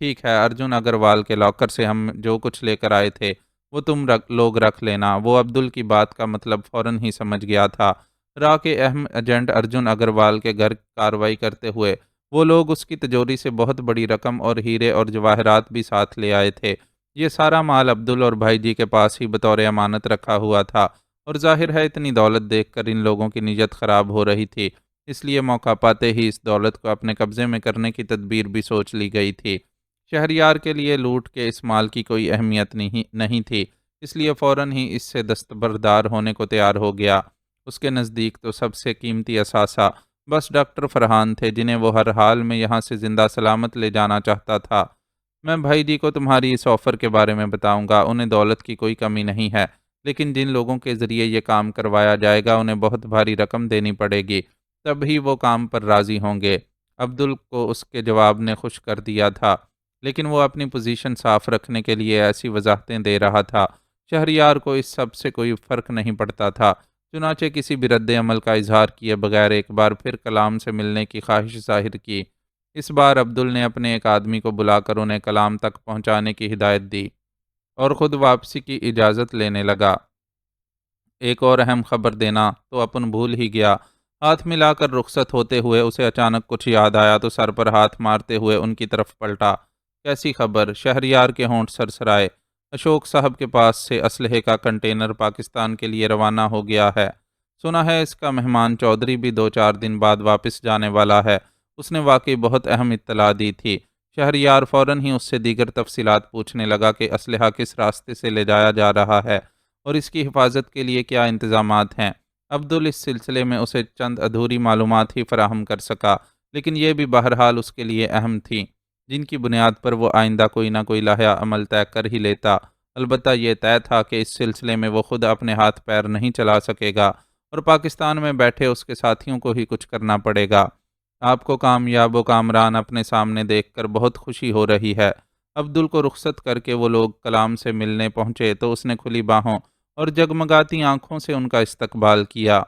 ٹھیک ہے، ارجن اگروال کے لاکر سے ہم جو کچھ لے کر آئے تھے وہ تم لوگ رکھ لینا۔ وہ عبدل کی بات کا مطلب فوراً ہی سمجھ گیا تھا۔ را کے اہم ایجنٹ ارجن اگروال کے گھر کارروائی کرتے ہوئے وہ لوگ اس کی تجوری سے بہت بڑی رقم اور ہیرے اور جواہرات بھی ساتھ لے آئے تھے۔ یہ سارا مال عبدل اور بھائی جی کے پاس ہی بطور امانت رکھا ہوا تھا، اور ظاہر ہے اتنی دولت دیکھ کر ان لوگوں کی نیت خراب ہو رہی تھی، اس لیے موقع پاتے ہی اس دولت کو اپنے قبضے میں کرنے کی تدبیر بھی سوچ لی گئی تھی۔ شہریار کے لیے لوٹ کے اس مال کی کوئی اہمیت نہیں تھی، اس لیے فوراً ہی اس سے دستبردار ہونے کو تیار ہو گیا۔ اس کے نزدیک تو سب سے قیمتی اثاثہ بس ڈاکٹر فرحان تھے، جنہیں وہ ہر حال میں یہاں سے زندہ سلامت لے جانا چاہتا تھا۔ میں بھائی جی کو تمہاری اس آفر کے بارے میں بتاؤں گا، انہیں دولت کی کوئی کمی نہیں ہے، لیکن جن لوگوں کے ذریعے یہ کام کروایا جائے گا انہیں بہت بھاری رقم دینی پڑے گی، تب ہی وہ کام پر راضی ہوں گے۔ عبدل کو اس کے جواب نے خوش کر دیا تھا، لیکن وہ اپنی پوزیشن صاف رکھنے کے لیے ایسی وضاحتیں دے رہا تھا۔ شہریار کو اس سب سے کوئی فرق نہیں پڑتا تھا، چنانچہ کسی بھی رد عمل کا اظہار کیے بغیر ایک بار پھر کلام سے ملنے کی خواہش ظاہر کی۔ اس بار عبدل نے اپنے ایک آدمی کو بلا کر انہیں کلام تک پہنچانے کی ہدایت دی اور خود واپسی کی اجازت لینے لگا۔ ایک اور اہم خبر دینا تو اپن بھول ہی گیا۔ ہاتھ ملا کر رخصت ہوتے ہوئے اسے اچانک کچھ یاد آیا تو سر پر ہاتھ مارتے ہوئے ان کی طرف پلٹا۔ کیسی خبر؟ شہریار کے ہونٹ سرسرائے۔ اشوک صاحب کے پاس سے اسلحے کا کنٹینر پاکستان کے لیے روانہ ہو گیا ہے۔ سنا ہے اس کا مہمان چودھری بھی 2-4 دن بعد واپس جانے والا ہے۔ اس نے واقعی بہت اہم اطلاع دی تھی۔ شہریار فوراً ہی اس سے دیگر تفصیلات پوچھنے لگا کہ اسلحہ کس راستے سے لے جایا جا رہا ہے اور اس کی حفاظت کے لیے کیا انتظامات ہیں۔ عبدل اس سلسلے میں اسے چند ادھوری معلومات ہی فراہم کر سکا، لیکن یہ بھی بہرحال اس کے لیے اہم تھیں، جن کی بنیاد پر وہ آئندہ کوئی نہ کوئی لائحہ عمل طے کر ہی لیتا۔ البتہ یہ طے تھا کہ اس سلسلے میں وہ خود اپنے ہاتھ پیر نہیں چلا سکے گا اور پاکستان میں بیٹھے اس کے ساتھیوں کو ہی کچھ کرنا پڑے گا۔ آپ کو کامیاب و کامران اپنے سامنے دیکھ کر بہت خوشی ہو رہی ہے۔ عبدل کو رخصت کر کے وہ لوگ کلام سے ملنے پہنچے تو اس نے کھلی باہوں اور جگمگاتی آنکھوں سے ان کا استقبال کیا۔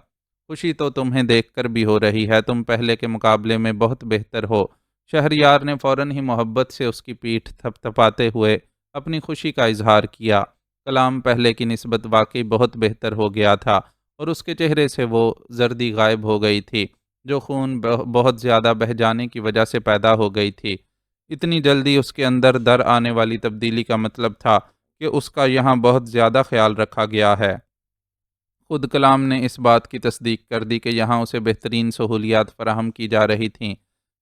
خوشی تو تمہیں دیکھ کر بھی ہو رہی ہے، تم پہلے کے مقابلے میں بہت بہتر ہو۔ شہریار نے فوراً ہی محبت سے اس کی پیٹھ تھپ تھپاتے ہوئے اپنی خوشی کا اظہار کیا۔ کلام پہلے کی نسبت واقعی بہت بہتر ہو گیا تھا اور اس کے چہرے سے وہ زردی غائب ہو گئی تھی جو خون بہت زیادہ بہہ جانے کی وجہ سے پیدا ہو گئی تھی۔ اتنی جلدی اس کے اندر در آنے والی تبدیلی کا مطلب تھا کہ اس کا یہاں بہت زیادہ خیال رکھا گیا ہے۔ خود کلام نے اس بات کی تصدیق کر دی کہ یہاں اسے بہترین سہولیات فراہم کی جا رہی تھیں۔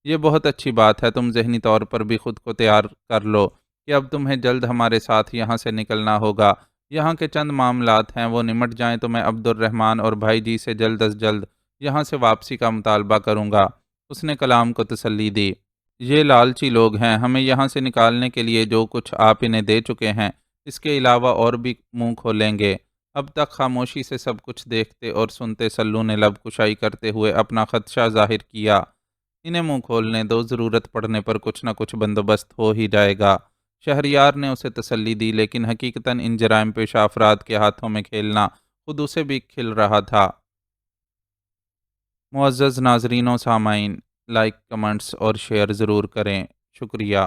یہ بہت اچھی بات ہے، تم ذہنی طور پر بھی خود کو تیار کر لو کہ اب تمہیں جلد ہمارے ساتھ یہاں سے نکلنا ہوگا۔ یہاں کے چند معاملات ہیں وہ نمٹ جائیں تو میں عبد الرحمن اور بھائی جی سے جلد از جلد یہاں سے واپسی کا مطالبہ کروں گا۔ اس نے کلام کو تسلی دی۔ یہ لالچی لوگ ہیں، ہمیں یہاں سے نکالنے کے لیے جو کچھ آپ انہیں دے چکے ہیں اس کے علاوہ اور بھی منہ کھولیں گے۔ اب تک خاموشی سے سب کچھ دیکھتے اور سنتے سلو نے لب کشائی کرتے ہوئے اپنا خدشہ ظاہر کیا۔ انہیں منہ کھولنے دو، ضرورت پڑنے پر کچھ نہ کچھ بندوبست ہو ہی جائے گا۔ شہریار نے اسے تسلی دی، لیکن حقیقتاً ان جرائم پیشہ افراد کے ہاتھوں میں کھیلنا خود اسے بھی کھل رہا تھا۔ معزز ناظرین و سامعین، لائک، کمنٹس اور شیئر ضرور کریں۔ شکریہ۔